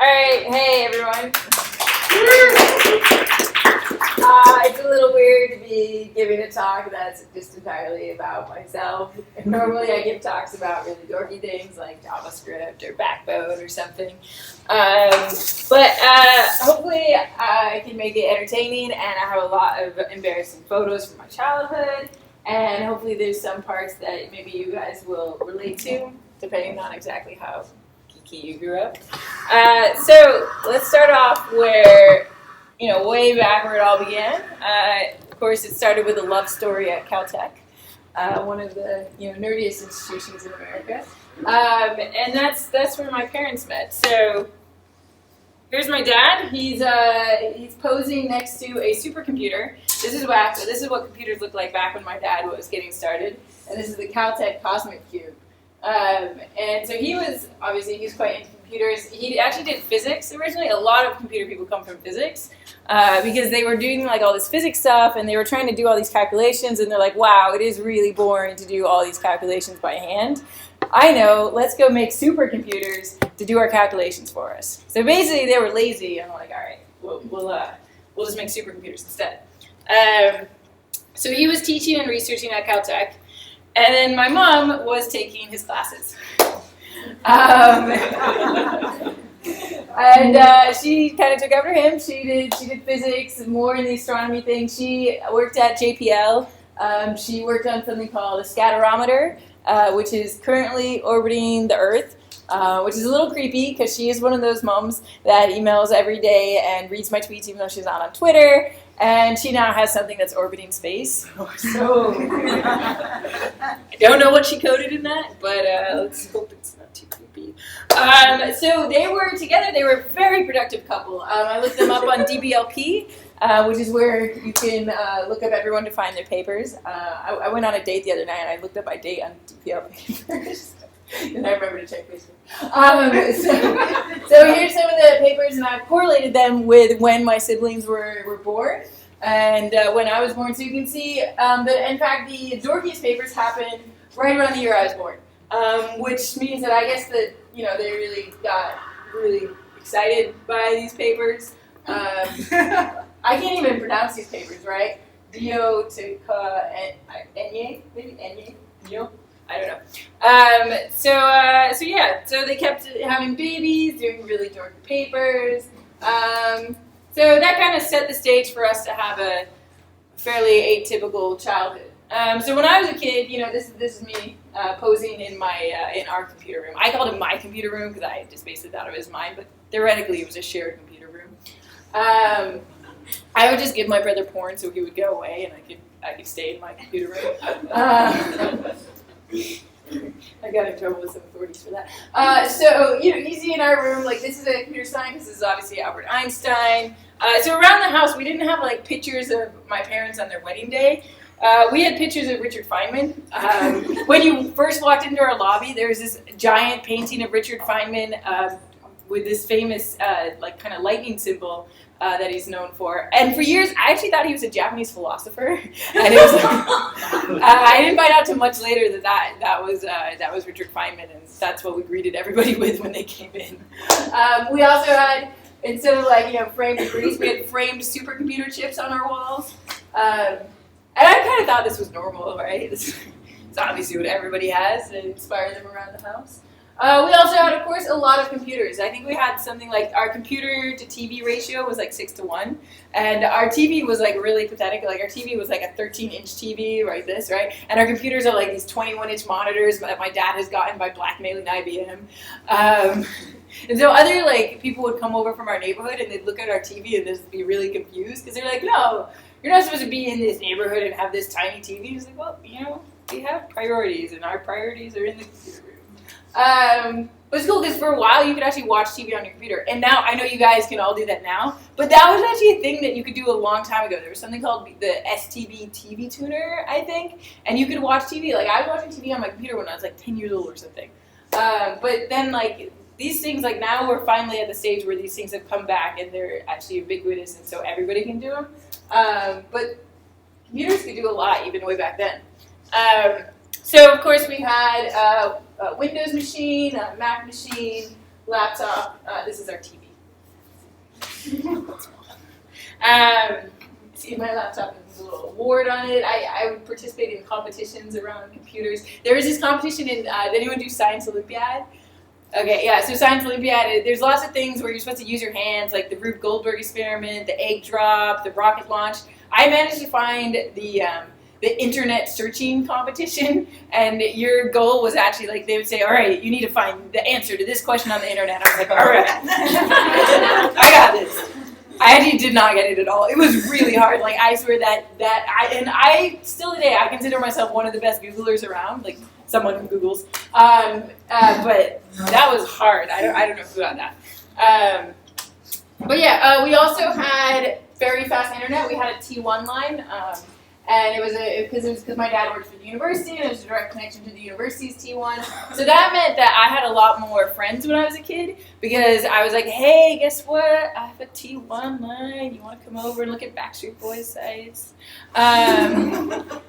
All right, hey everyone. It's a little weird to be giving a talk that's just entirely about myself. Normally I give talks about really dorky things like JavaScript or Backbone or something. But hopefully I can make it entertaining, and I have a lot of embarrassing photos from my childhood, and hopefully there's some parts that maybe you guys will relate to, depending on exactly how geeky you grew up. So let's start off where, way back where it all began. Of course, it started with a love story at Caltech, one of the nerdiest institutions in America, and that's where my parents met. So here's my dad. He's posing next to a supercomputer. This is what computers looked like back when my dad was getting started, and this is the Caltech Cosmic Cube. And so he's quite into computers. He actually did physics originally. A lot of computer people come from physics because they were doing like all this physics stuff, and they were trying to do all these calculations, and they're like, wow, it is really boring to do all these calculations by hand. I know, let's go make supercomputers to do our calculations for us. So basically they were lazy, and I'm like, all right, we'll just make supercomputers instead. So he was teaching and researching at Caltech. And then my mom was taking his classes. And she kind of took after him. She did physics, more in the astronomy thing. She worked at JPL. She worked on something called a scatterometer, which is currently orbiting the Earth, which is a little creepy because she is one of those moms that emails every day and reads my tweets even though she's not on Twitter. And she now has something that's orbiting space. So I don't know what she coded in that, but let's hope it's not too creepy. So they were together. They were a very productive couple. I looked them up on DBLP, which is where you can look up everyone to find their papers. I went on a date the other night, and I looked up my date on DBLP first. And I remember to check Facebook. So here's some of the papers, and I've correlated them with when my siblings were born and when I was born. So you can see that, in fact, the dorkiest papers happened right around the year I was born, which means that I guess that they really got really excited by these papers. I can't even pronounce these papers, right? Dio to Enye, maybe Enye, Dio. I don't know. So they kept having babies, doing really dorky papers. So that kind of set the stage for us to have a fairly atypical childhood. So when I was a kid, this is me posing in our computer room. I called it my computer room because I just basically thought it was mine, but theoretically it was a shared computer room. I would just give my brother porn so he would go away and I could stay in my computer room. I got in trouble with some authorities for that. So easy in our room. Like, this is a computer science. This is obviously Albert Einstein. So around the house, we didn't have like pictures of my parents on their wedding day. We had pictures of Richard Feynman. When you first walked into our lobby, there was this giant painting of Richard Feynman with this famous kind of lightning symbol that he's known for. And for years, I actually thought he was a Japanese philosopher. And it was, I didn't find out till much later that was Richard Feynman, and that's what we greeted everybody with when they came in. We also had, instead of framed degrees, we had framed supercomputer chips on our walls. And I kind of thought this was normal, right? It's obviously what everybody has to inspire them around the house. We also had, of course, a lot of computers. I think we had something like our computer to TV ratio was like 6-1, and our TV was like really pathetic. Like our TV was like a 13-inch TV, right? And our computers are like these 21-inch monitors that my dad has gotten by blackmailing IBM. And so other people would come over from our neighborhood and they'd look at our TV and they'd be really confused because they're like, no, you're not supposed to be in this neighborhood and have this tiny TV. It's like, well, we have priorities, and our priorities are in the computer room. But it's cool because for a while you could actually watch TV on your computer, and now I know you guys can all do that now, but that was actually a thing that you could do a long time ago. There was something called the STB TV tuner, I think, and you could watch TV. Like, I was watching TV on my computer when I was like 10 years old or something. But then these things, now we're finally at the stage where these things have come back and they're actually ubiquitous, and so everybody can do them. But computers could do a lot even way back then. So of course we had a Windows machine, a Mac machine, laptop. This is our TV. See my laptop has a little award on it. I would participate in competitions around computers. There was this competition in, did anyone do Science Olympiad? Okay, yeah, so Science Olympiad, there's lots of things where you're supposed to use your hands, like the Rube Goldberg experiment, the egg drop, the rocket launch. I managed to find the internet searching competition, and your goal was actually, like, they would say, all right, you need to find the answer to this question on the internet. I was like, all right, I got this. I actually did not get it at all. It was really hard. Like, I swear I still today, I consider myself one of the best Googlers around, like someone who Googles. But that was hard. I don't know who got that. But yeah, we also had very fast internet. We had a T1 line. And it was because my dad worked for the university, and it was a direct connection to the university's T1. So that meant that I had a lot more friends when I was a kid, because I was like, hey, guess what? I have a T1 line. You want to come over and look at Backstreet Boys sites?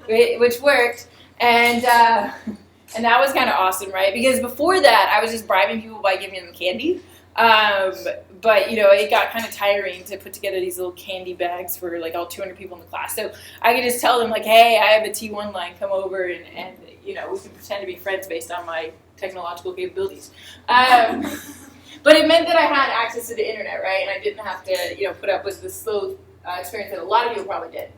Which worked. And that was kind of awesome, right? Because before that, I was just bribing people by giving them candy. But, you know, it got kind of tiring to put together these little candy bags for, like, all 200 people in the class. So I could just tell them, like, hey, I have a T1 line, come over, and you know, we can pretend to be friends based on my technological capabilities. But it meant that I had access to the internet, right? And I didn't have to, you know, put up with the slow experience that a lot of people probably did.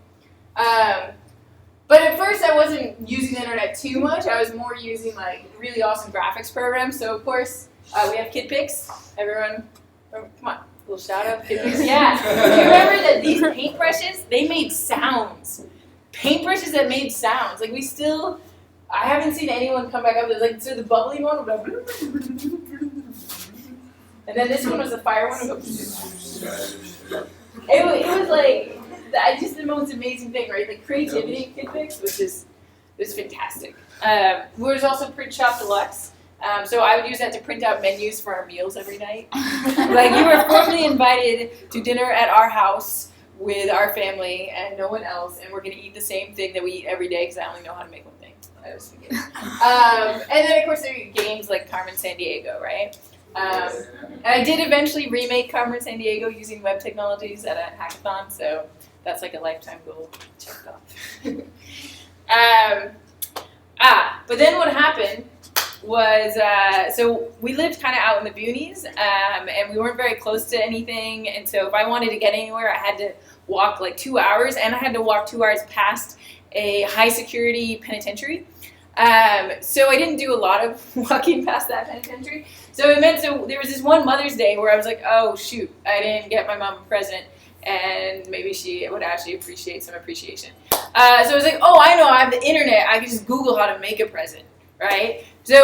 But at first, I wasn't using the internet too much. I was more using, like, really awesome graphics programs. So, of course, we have KidPix. Everyone, come on, a little shout out, KidPix. Yeah. Do you remember that these paintbrushes, they made sounds? Paintbrushes that made sounds. Like, I haven't seen anyone come back up with, like, so the bubbly one would go, and then this one was the fire one would go, it was like, just the most amazing thing, right? Like, creativity in KidPix was fantastic. There was also Print Shop Deluxe. So I would use that to print out menus for our meals every night. Like, you were formally invited to dinner at our house with our family and no one else, and we're going to eat the same thing that we eat every day because I only know how to make one thing. I was thinking. And then, of course, there are games like Carmen Sandiego, right? And I did eventually remake Carmen Sandiego using web technologies at a hackathon, so that's like a lifetime goal checked off. But then what happened was, so we lived kind of out in the boonies, and we weren't very close to anything, and so if I wanted to get anywhere, I had to walk like 2 hours, and I had to walk 2 hours past a high security penitentiary. So I didn't do a lot of walking past that penitentiary. So it meant, so there was this one Mother's Day where I was like, oh shoot, I didn't get my mom a present, and maybe she would actually appreciate some appreciation. So I was like, oh, I know, I have the internet, I can just Google how to make a present, right? So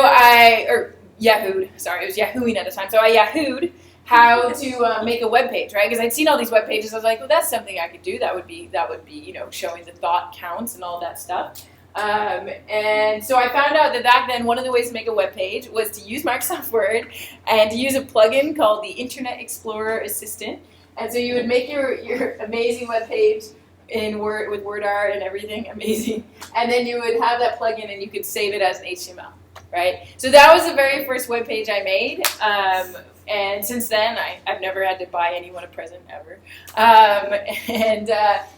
Yahooed, sorry, it was Yahooing at the time, so I Yahooed how to make a web page, right? Because I'd seen all these web pages, I was like, well, that's something I could do, that would be, you know, showing the thought counts and all that stuff. And so I found out that back then one of the ways to make a web page was to use Microsoft Word and to use a plugin called the Internet Explorer Assistant. And so you would make your amazing web page in Word with word art and everything amazing, and then you would have that plugin and you could save it as an HTML, right? So that was the very first web page I made. And since then, I've never had to buy anyone a present ever.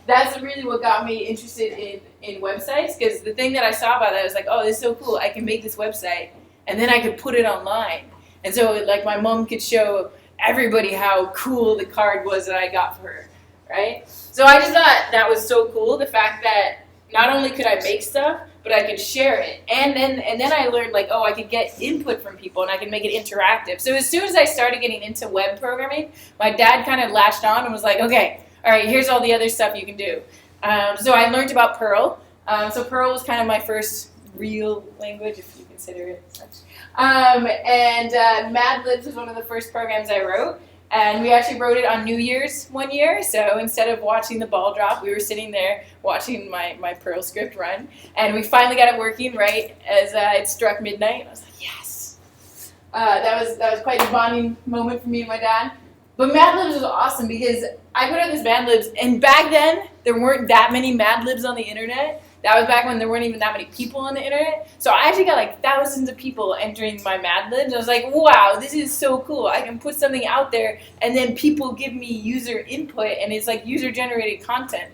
That's really what got me interested in websites, because the thing that I saw about that was like, oh, this is so cool. I can make this website, and then I could put it online. And so, like, my mom could show everybody how cool the card was that I got for her, right? So I just thought that was so cool, the fact that not only could I make stuff, but I could share it. And then I learned, like, oh, I could get input from people and I could make it interactive. So as soon as I started getting into web programming, my dad kind of latched on and was like, okay, all right, here's all the other stuff you can do. So I learned about Perl. So Perl was kind of my first real language, if you consider it such. Mad Libs was one of the first programs I wrote. And we actually wrote it on New Year's one year, so instead of watching the ball drop, we were sitting there watching my Perl script run, and we finally got it working right as it struck midnight. I was like, yes! That was quite a bonding moment for me and my dad. But Mad Libs was awesome because I put out this Mad Libs, and back then, there weren't that many Mad Libs on the internet, that was back when there weren't even that many people on the internet. So I actually got like thousands of people entering my Mad Libs. I was like, wow, this is so cool. I can put something out there and then people give me user input and it's like user generated content.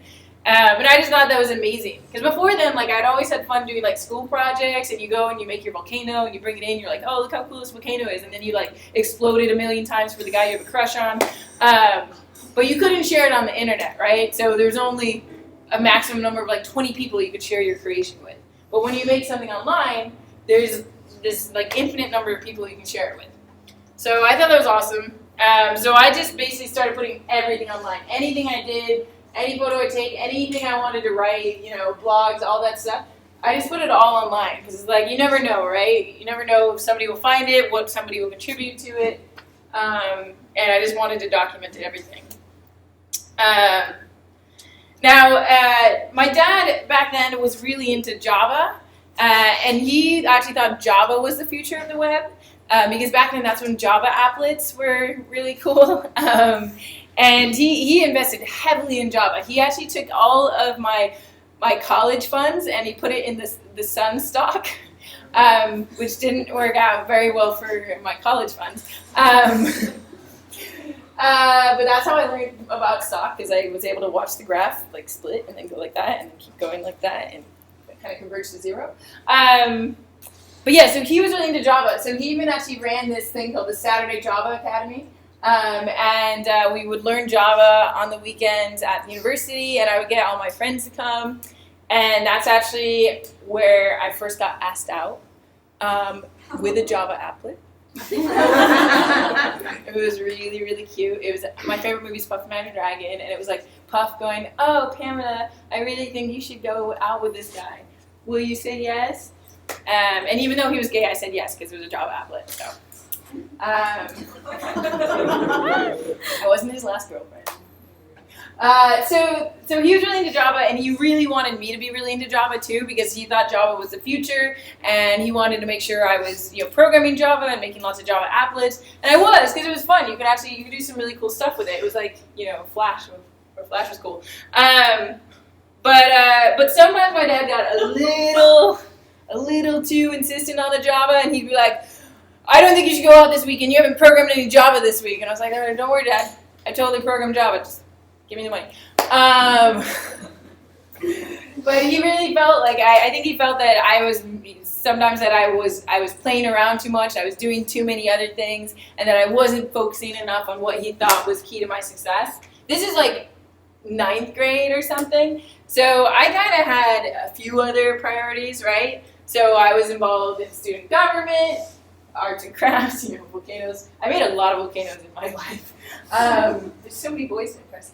And I just thought that was amazing. Because before then, like, I'd always had fun doing, like, school projects, and you go and you make your volcano, and you bring it in, you're like, oh, look how cool this volcano is, and then you, like, explode it a million times for the guy you have a crush on. But you couldn't share it on the internet, right? So there's only a maximum number of, like, 20 people you could share your creation with. But when you make something online, there's this, like, infinite number of people you can share it with. So I thought that was awesome. So I just basically started putting everything online. Anything I did, any photo I take, anything I wanted to write, you know, blogs, all that stuff, I just put it all online because it's like, you never know, right? You never know if somebody will find it, what somebody will contribute to it, and I just wanted to document everything. Now, my dad back then was really into Java, and he actually thought Java was the future of the web, because back then that's when Java applets were really cool. And he invested heavily in Java. He actually took all of my college funds and he put it in the Sun stock, which didn't work out very well for my college funds. But that's how I learned about stock, because I was able to watch the graph like split and then go like that and then keep going like that, and it kind of converged to zero. But yeah, so he was really into Java. So he even actually ran this thing called the Saturday Java Academy. And we would learn Java on the weekends at the university, and I would get all my friends to come. And that's actually where I first got asked out with a Java applet. It was really, really cute. It was my favorite movie is Puff the Magic Dragon, and it was like Puff going, "Oh, Pamela, I really think you should go out with this guy. Will you say yes?" And even though he was gay, I said yes because it was a Java applet. So. I wasn't his last girlfriend. So he was really into Java, and he really wanted me to be really into Java too, because he thought Java was the future, and he wanted to make sure I was, you know, programming Java and making lots of Java applets, and I was, because it was fun. You could do some really cool stuff with it. It was like, you know, Flash was cool. But sometimes my dad got a little too insistent on the Java, and he'd be like, "I don't think you should go out this weekend. You haven't programmed any Java this week." And I was like, "All right, don't worry, Dad. I totally programmed Java. Just give me the money." But he really felt like I think he felt that I was playing around too much. I was doing too many other things, and that I wasn't focusing enough on what he thought was key to my success. This is like 9th grade or something. So I kind of had a few other priorities, right? So I was involved in student government, arts and crafts, you know, volcanoes. I made a lot of volcanoes in my life. There's so many boys to impress.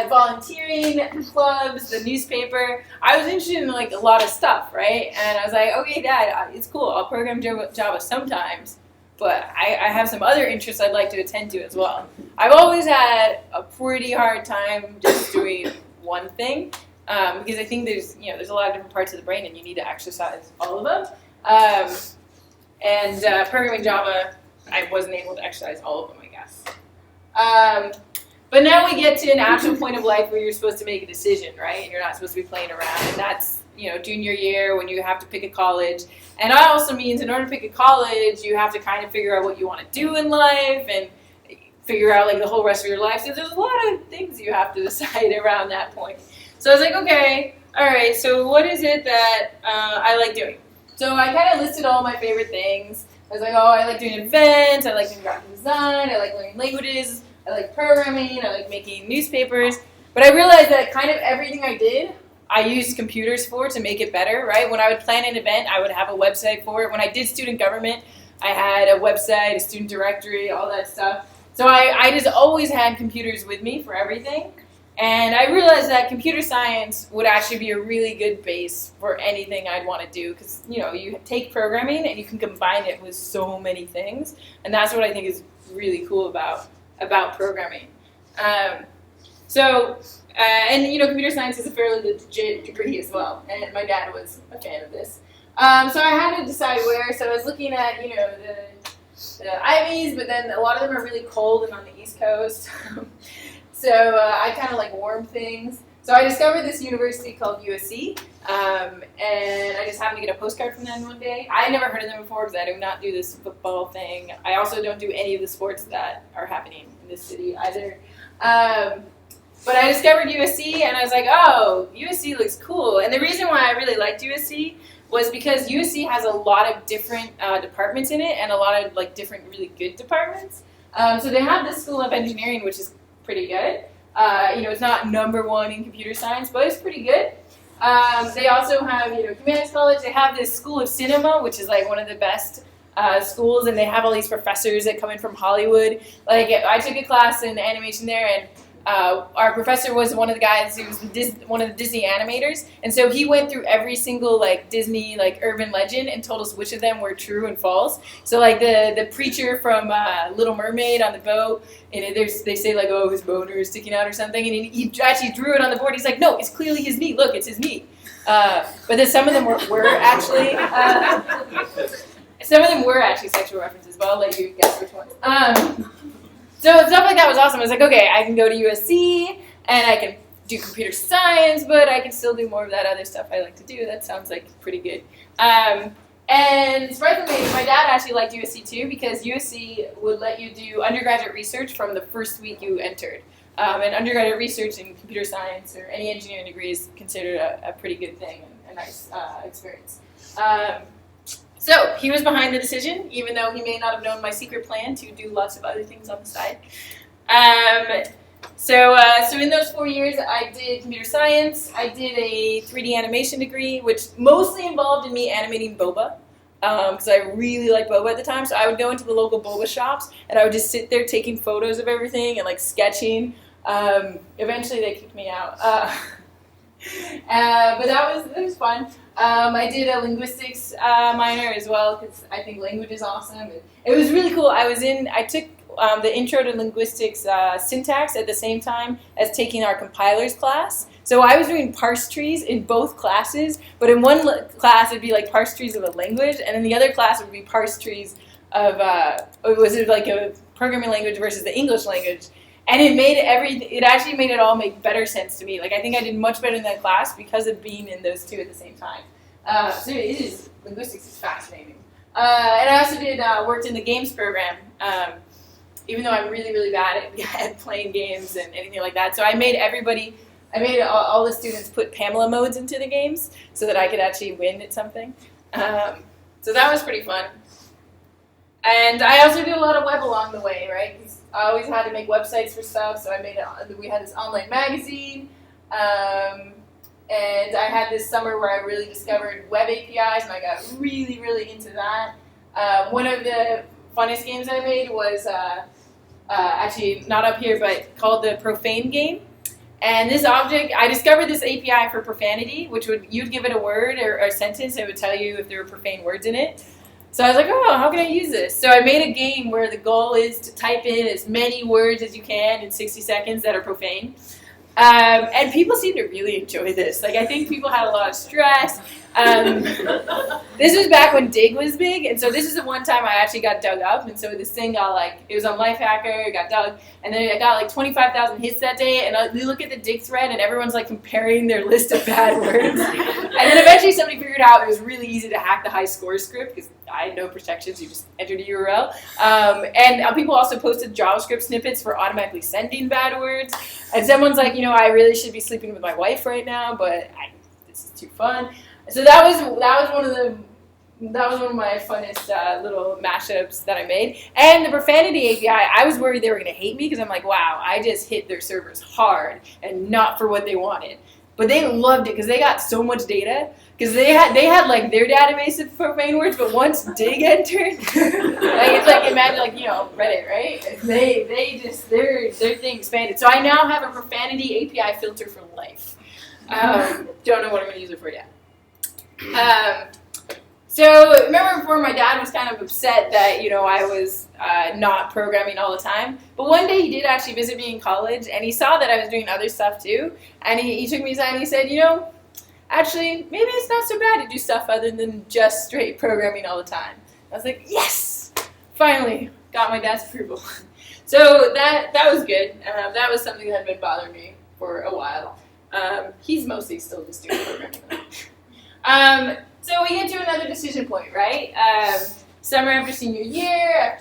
Volunteering, clubs, the newspaper. I was interested in like a lot of stuff, right? And I was like, okay, Dad, it's cool. I'll program Java sometimes, but I have some other interests I'd like to attend to as well. I've always had a pretty hard time just doing one thing, because I think there's a lot of different parts of the brain, and you need to exercise all of them. And programming Java, I wasn't able to exercise all of them, I guess. But now we get to an actual point of life where you're supposed to make a decision, right? And you're not supposed to be playing around. And that's, you know, junior year when you have to pick a college. And that also means in order to pick a college, you have to kind of figure out what you want to do in life and figure out like the whole rest of your life. So there's a lot of things you have to decide around that point. So I was like, okay, all right, so what is it that I like doing? So I kind of listed all my favorite things. I was like, oh, I like doing events, I like doing graphic design, I like learning languages, I like programming, I like making newspapers. But I realized that kind of everything I did, I used computers for to make it better, right? When I would plan an event, I would have a website for it. When I did student government, I had a website, a student directory, all that stuff. So I just always had computers with me for everything. And I realized that computer science would actually be a really good base for anything I'd want to do, because, you know, you take programming and you can combine it with so many things, and that's what I think is really cool about programming. And you know, computer science is a fairly legit degree as well, and my dad was a fan of this. So I had to decide where. So I was looking at, you know, the Ivies, but then a lot of them are really cold and on the East Coast. So I kind of like warm things. So I discovered this university called USC, and I just happened to get a postcard from them one day. I had never heard of them before because I do not do this football thing. I also don't do any of the sports that are happening in this city either. But I discovered USC, and I was like, oh, USC looks cool. And the reason why I really liked USC was because USC has a lot of different departments in it, and a lot of like different really good departments. So they have this School of Engineering, which is pretty good. It's not #1 in computer science, but it's pretty good. They also have, Humanities College. They have this School of Cinema, which is like one of the best schools, and they have all these professors that come in from Hollywood. Like I took a class in animation there, and our professor was one of the guys who was one of the Disney animators, and so he went through every single like Disney like urban legend and told us which of them were true and false. So like the preacher from Little Mermaid on the boat, and they say like, oh, his boner is sticking out or something, and he actually drew it on the board. He's like, no, it's clearly his knee. Look, it's his knee. But then some of them were actually sexual references. But I'll let you guess which ones. So stuff like that was awesome. I was like, okay, I can go to USC, and I can do computer science, but I can still do more of that other stuff I like to do. That sounds like pretty good. And surprisingly, my dad actually liked USC too, because USC would let you do undergraduate research from the first week you entered. And undergraduate research in computer science or any engineering degree is considered a pretty good thing and a nice experience. So he was behind the decision, even though he may not have known my secret plan to do lots of other things on the side. So in those 4 years, I did computer science. I did a 3D animation degree, which mostly involved in me animating boba, because I really liked boba at the time. So I would go into the local boba shops, and I would just sit there taking photos of everything and like sketching. Eventually, they kicked me out. But it was fun. I did a linguistics minor as well, because I think language is awesome. And it was really cool. I took the intro to linguistics syntax at the same time as taking our compilers class. So I was doing parse trees in both classes, but in one class it'd be like parse trees of a language, and in the other class would be parse trees of was it like a programming language versus the English language. And it actually made it all make better sense to me. Like, I think I did much better in that class because of being in those two at the same time. So linguistics is fascinating. And I also worked in the games program, even though I'm really, really bad at playing games and anything like that. So I made all the students put Pamela modes into the games so that I could actually win at something. So that was pretty fun. And I also did a lot of web along the way, right? I always had to make websites for stuff, so we had this online magazine, and I had this summer where I really discovered web APIs, and I got really, really into that. One of the funnest games I made was actually not up here, but called the Profane game. And this object, I discovered this API for profanity, which you'd give it a word or a sentence, and it would tell you if there were profane words in it. So I was like, oh, how can I use this? So I made a game where the goal is to type in as many words as you can in 60 seconds that are profane. And people seem to really enjoy this. Like, I think people had a lot of stress. This was back when Dig was big, and so this is the one time I actually got dug up, and so this thing got it was on Lifehacker, it got dug, and then it got like 25,000 hits that day, and we look at the Dig thread, and everyone's like comparing their list of bad words. And then eventually somebody figured out it was really easy to hack the high score script, because I had no protections, you just entered a URL. And people also posted JavaScript snippets for automatically sending bad words, and someone's like, I really should be sleeping with my wife right now, but this is too fun. So that was one of my funnest little mashups that I made. And the profanity API, I was worried they were going to hate me because I'm like, wow, I just hit their servers hard and not for what they wanted. But they loved it because they got so much data. Because they had like their database of profane words, but once Dig entered, it's like imagine Reddit, right? Their thing expanded. So I now have a profanity API filter for life. Don't know what I'm going to use it for yet. So remember before, my dad was kind of upset that I was not programming all the time. But one day he did actually visit me in college, and he saw that I was doing other stuff too. And he took me aside and he said, actually, maybe it's not so bad to do stuff other than just straight programming all the time. I was like, yes, finally got my dad's approval. So that was good. That was something that had been bothering me for a while. He's mostly still just doing programming. So we get to another decision point, right? Summer after senior year,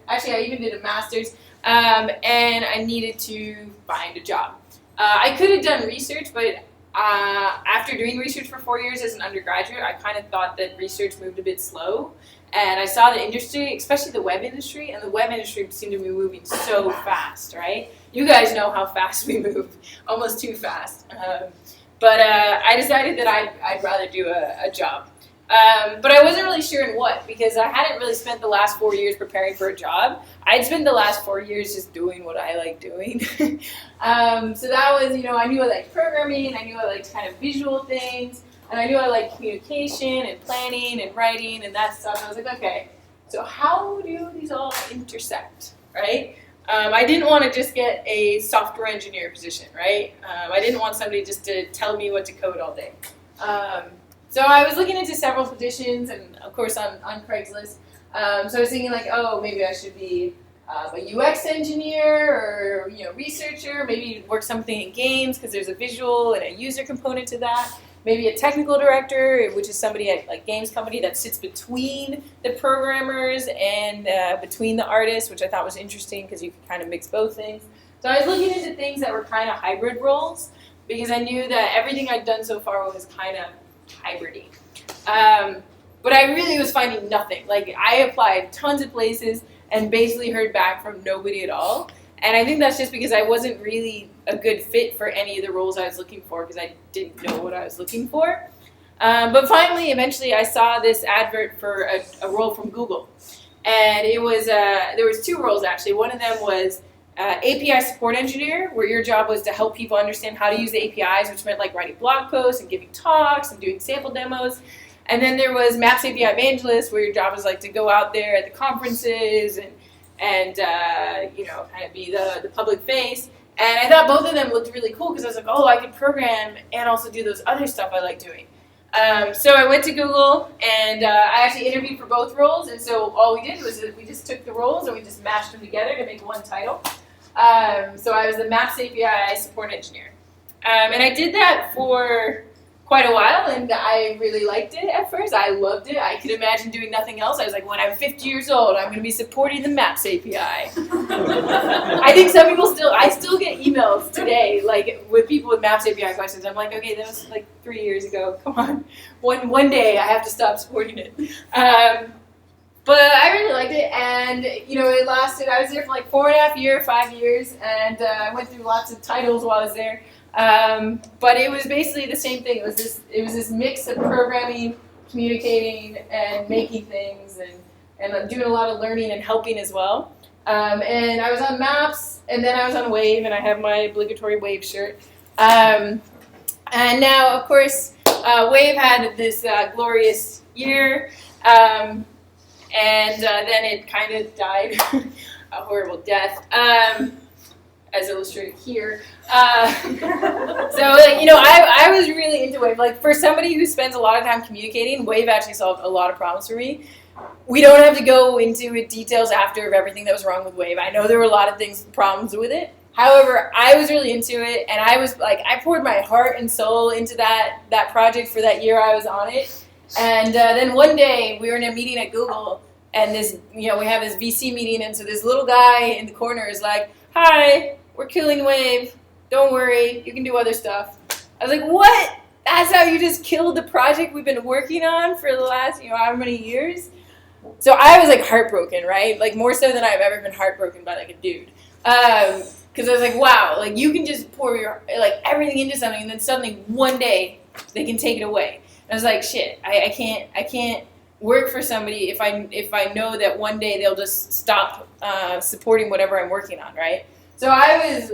actually I even did a master's, and I needed to find a job. I could have done research, but after doing research for 4 years as an undergraduate, I kind of thought that research moved a bit slow. And I saw the industry, especially the web industry, and the web industry seemed to be moving so fast, right? You guys know how fast we move, almost too fast. But I decided that I'd rather do a job. But I wasn't really sure in what, because I hadn't really spent the last 4 years preparing for a job. I'd spent the last 4 years just doing what I like doing. So that was, I knew I liked programming, I knew I liked kind of visual things, and I knew I liked communication and planning and writing and that stuff. And I was like, okay, so how do these all intersect, right? I didn't want to just get a software engineer position, right? I didn't want somebody just to tell me what to code all day. So I was looking into several positions, and of course on Craigslist. So I was thinking like, oh, maybe I should be a UX engineer or researcher. Maybe work something in games because there's a visual and a user component to that. Maybe a technical director, which is somebody at like games company that sits between the programmers and between the artists, which I thought was interesting because you could kind of mix both things. So I was looking into things that were kind of hybrid roles because I knew that everything I'd done so far was kind of hybridy. But I really was finding nothing. Like I applied tons of places and basically heard back from nobody at all. And I think that's just because I wasn't really a good fit for any of the roles I was looking for because I didn't know what I was looking for. But finally, eventually, I saw this advert for a role from Google. And it was there was two roles, actually. One of them was API support engineer, where your job was to help people understand how to use the APIs, which meant like writing blog posts and giving talks and doing sample demos. And then there was Maps API evangelist, where your job was like to go out there at the conferences and kind of be the public face. And I thought both of them looked really cool because I was like, oh, I could program and also do those other stuff I like doing. So I went to Google and I actually interviewed for both roles. And so all we did was we just took the roles and we just mashed them together to make one title. So I was the Maps API support engineer. And I did that for quite a while, and I really liked it at first. I loved it. I could imagine doing nothing else. I was like, when I'm 50 years old, I'm going to be supporting the Maps API. I think some people I still get emails today, like with people with Maps API questions. I'm like, okay, that was like 3 years ago. Come on. One day I have to stop supporting it. But I really liked it, and it lasted. I was there for like 4.5 years, 5 years, and I went through lots of titles while I was there. But it was basically the same thing. It was this mix of programming, communicating, and making things, and doing a lot of learning and helping as well. And I was on Maps, and then I was on Wave, and I have my obligatory Wave shirt. And now, of course, Wave had this glorious year, and then it kind of died a horrible death. As illustrated here. I was really into Wave. Like, for somebody who spends a lot of time communicating, Wave actually solved a lot of problems for me. We don't have to go into details after of everything that was wrong with Wave. I know there were a lot of problems with it. However, I was really into it, and I was like, I poured my heart and soul into that project for that year I was on it. And then one day, we were in a meeting at Google, and we have this VC meeting, and so this little guy in the corner is like, hi, we're killing Wave. Don't worry, you can do other stuff. I was like, what? That's how you just killed the project we've been working on for the last, how many years? So I was like heartbroken, right? Like more so than I've ever been heartbroken by like a dude. Because I was like, wow, like you can just pour your everything into something, and then suddenly one day they can take it away. And I was like, shit, I can't work for somebody if I know that one day they'll just stop supporting whatever I'm working on, right? So I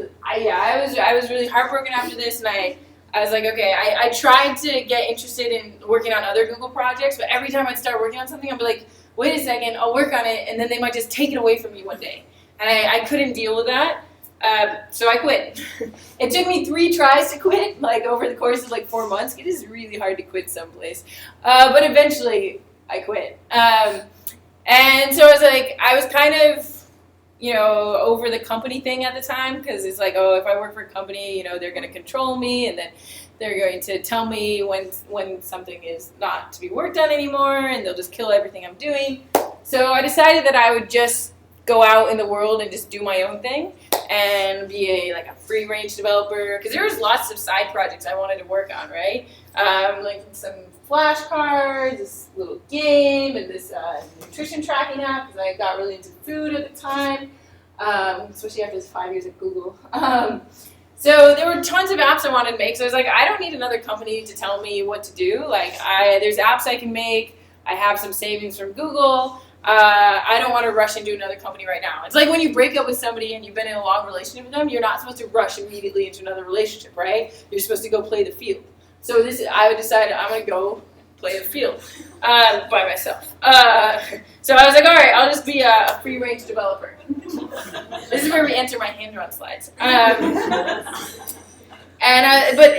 was really heartbroken after this, and I was like, okay, I tried to get interested in working on other Google projects, but every time I'd start working on something, I'd be like, wait a second, I'll work on it, and then they might just take it away from me one day. And I couldn't deal with that, so I quit. It took me 3 tries to quit, like over the course of like 4 months. It is really hard to quit someplace. But eventually, I quit. And so I was like, I was kind of over the company thing at the time, because it's like, oh, if I work for a company, they're going to control me, and then they're going to tell me when something is not to be worked on anymore, and they'll just kill everything I'm doing. So I decided that I would just go out in the world and just do my own thing and be a free-range developer, because there was lots of side projects I wanted to work on, right? Like some flashcards, this little game, and this nutrition tracking app, because I got really into food at the time, especially after 5 years at Google. So there were tons of apps I wanted to make, so I was like, I don't need another company to tell me what to do. There's apps I can make. I have some savings from Google. I don't want to rush into another company right now. It's like when you break up with somebody and you've been in a long relationship with them, you're not supposed to rush immediately into another relationship, right? You're supposed to go play the field. So I would decide I'm going to go play the field by myself. So I was like, all right, I'll just be a free-range developer. This is where we enter my hand-drawn slides. But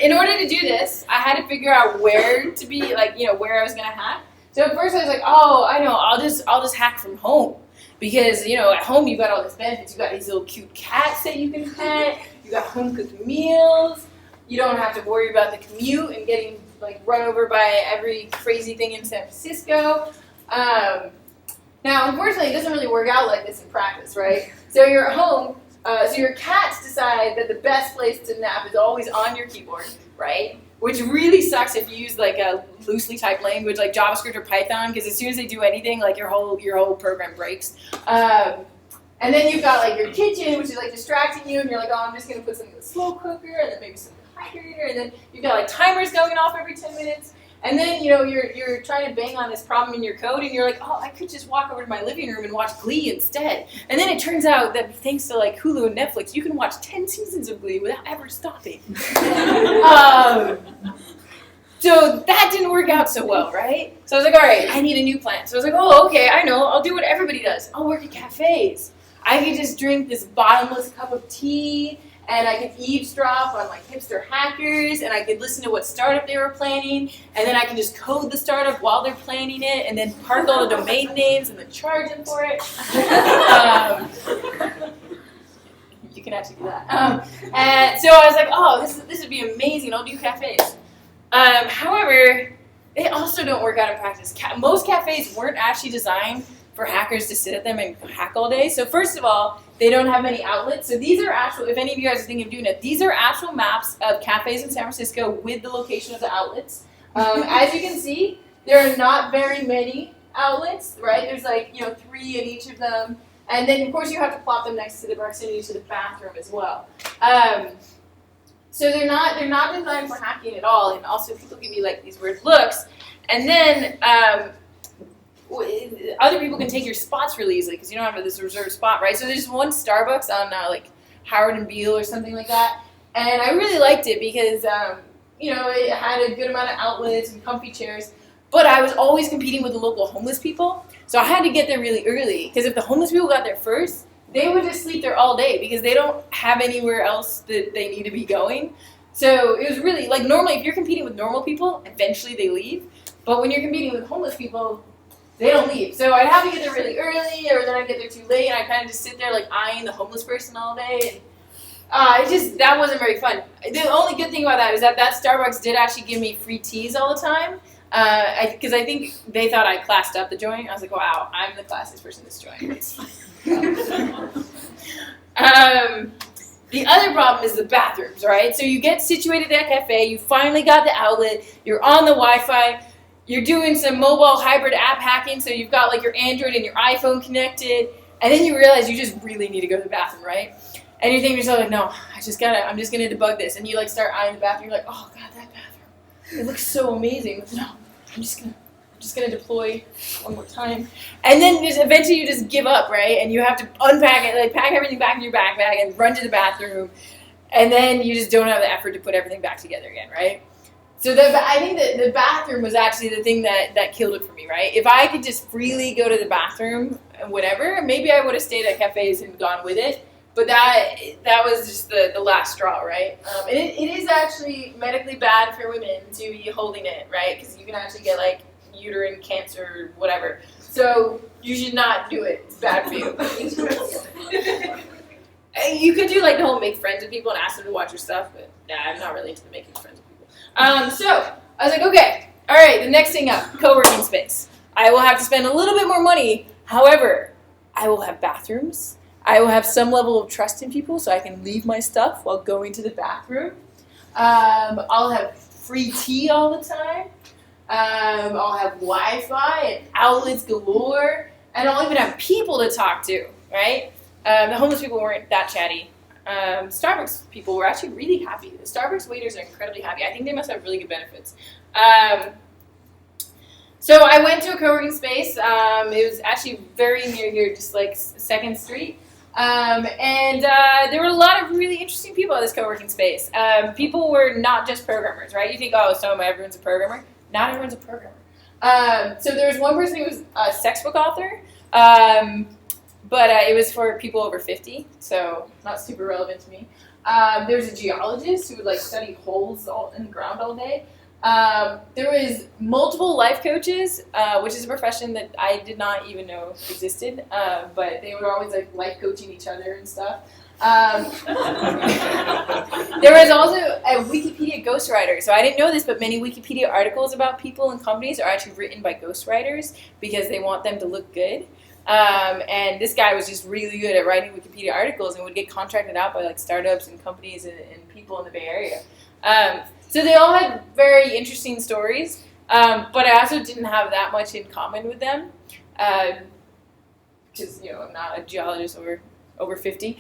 in order to do this, I had to figure out where to be, where I was going to hack. So at first I was like, oh, I know, I'll just hack from home. Because, at home you've got all these benefits. You've got these little cute cats that you can pet. You've got home-cooked meals. You don't have to worry about the commute and getting run over by every crazy thing in San Francisco. Now, unfortunately, it doesn't really work out like this in practice, right? So you're at home, so your cats decide that the best place to nap is always on your keyboard, right? Which really sucks if you use a loosely typed language like JavaScript or Python, because as soon as they do anything, your whole program breaks. And then you've got your kitchen, which is distracting you, and you're like, oh, I'm just gonna put something in the slow cooker, and then maybe some refrigerator, and then you've got timers going off every 10 minutes. And then, you're trying to bang on this problem in your code, and you're like, oh, I could just walk over to my living room and watch Glee instead. And then it turns out that thanks to Hulu and Netflix, you can watch 10 seasons of Glee without ever stopping. So that didn't work out so well, right? So I was like, all right, I need a new plan. So I was like, oh, okay, I know, I'll do what everybody does. I'll work at cafes. I could just drink this bottomless cup of tea, and I could eavesdrop on hipster hackers, and I could listen to what startup they were planning, and then I can just code the startup while they're planning it, and then park all the domain names and then charge them for it. You can actually do that. And so I was like, oh, this would be amazing. I'll do cafes. However, they also don't work out in practice. Most cafes weren't actually designed for hackers to sit at them and hack all day. So first of all, they don't have many outlets. So these are actual, if any of you guys are thinking of doing it, these are actual maps of cafes in San Francisco with the location of the outlets. As you can see, there are not very many outlets, right? There's 3 in each of them. And then of course you have to plot them next to the proximity to the bathroom as well. So they're not designed for hacking at all. And also people give you these weird looks. And then other people can take your spots really easily because you don't have this reserved spot, right? So there's one Starbucks on Howard and Beale or something like that, and I really liked it because it had a good amount of outlets and comfy chairs. But I was always competing with the local homeless people, so I had to get there really early because if the homeless people got there first, they would just sleep there all day because they don't have anywhere else that they need to be going. So it was really normally if you're competing with normal people, eventually they leave, but when you're competing with homeless people, they don't leave. So I'd have to get there really early, or then I'd get there too late, and I'd kind of just sit there eyeing the homeless person all day. And that wasn't very fun. The only good thing about that is that Starbucks did actually give me free teas all the time, because I think they thought I classed up the joint. I was like, wow, I'm the classiest person in this joint. The other problem is the bathrooms, right? So you get situated at a cafe, you finally got the outlet, you're on the Wi-Fi, you're doing some mobile hybrid app hacking, so you've got your Android and your iPhone connected, and then you realize you just really need to go to the bathroom, right? And you're thinking to yourself, no, I'm just gonna debug this, and you start eyeing the bathroom. You're like, oh god, that bathroom, it looks so amazing. No, I'm just gonna deploy one more time, and then eventually you just give up, right? And you have to unpack it, pack everything back in your backpack, and run to the bathroom, and then you just don't have the effort to put everything back together again, right? So I think that the bathroom was actually the thing that killed it for me, right? If I could just freely go to the bathroom and whatever, maybe I would have stayed at cafes and gone with it. But that was just the last straw, right? And it is actually medically bad for women to be holding it, right? Because you can actually get uterine cancer or whatever. So you should not do it. It's bad for you. You could do like the whole make friends with people and ask them to watch your stuff, but nah, I'm not really into the making friends with people. So I was like, okay, all right, the next thing up, co-working space. I will have to spend a little bit more money. However, I will have bathrooms. I will have some level of trust in people so I can leave my stuff while going to the bathroom. I'll have free tea all the time. I'll have Wi-Fi and outlets galore. And I'll even have people to talk to, right? The homeless people weren't that chatty. Starbucks people were actually really happy. The Starbucks waiters are incredibly happy. I think they must have really good benefits. So I went to a co-working space. It was actually very near here, just like 2nd Street. And there were a lot of really interesting people at this co-working space. People were not just programmers, right? You think, oh, so everyone's a programmer. Not everyone's a programmer. So there was one person who was a sex book author, but it was for people over 50, so not super relevant to me. There was a geologist who would like study holes in the ground all day. There was multiple life coaches, which is a profession that I did not even know existed, but they were always like life coaching each other and stuff. There was also a Wikipedia ghostwriter. So I didn't know this, but many Wikipedia articles about people and companies are actually written by ghostwriters because they want them to look good. And this guy was just really good at writing Wikipedia articles and would get contracted out by like startups and companies and people in the Bay Area. So they all had very interesting stories, but I also didn't have that much in common with them, because I'm not a geologist over 50.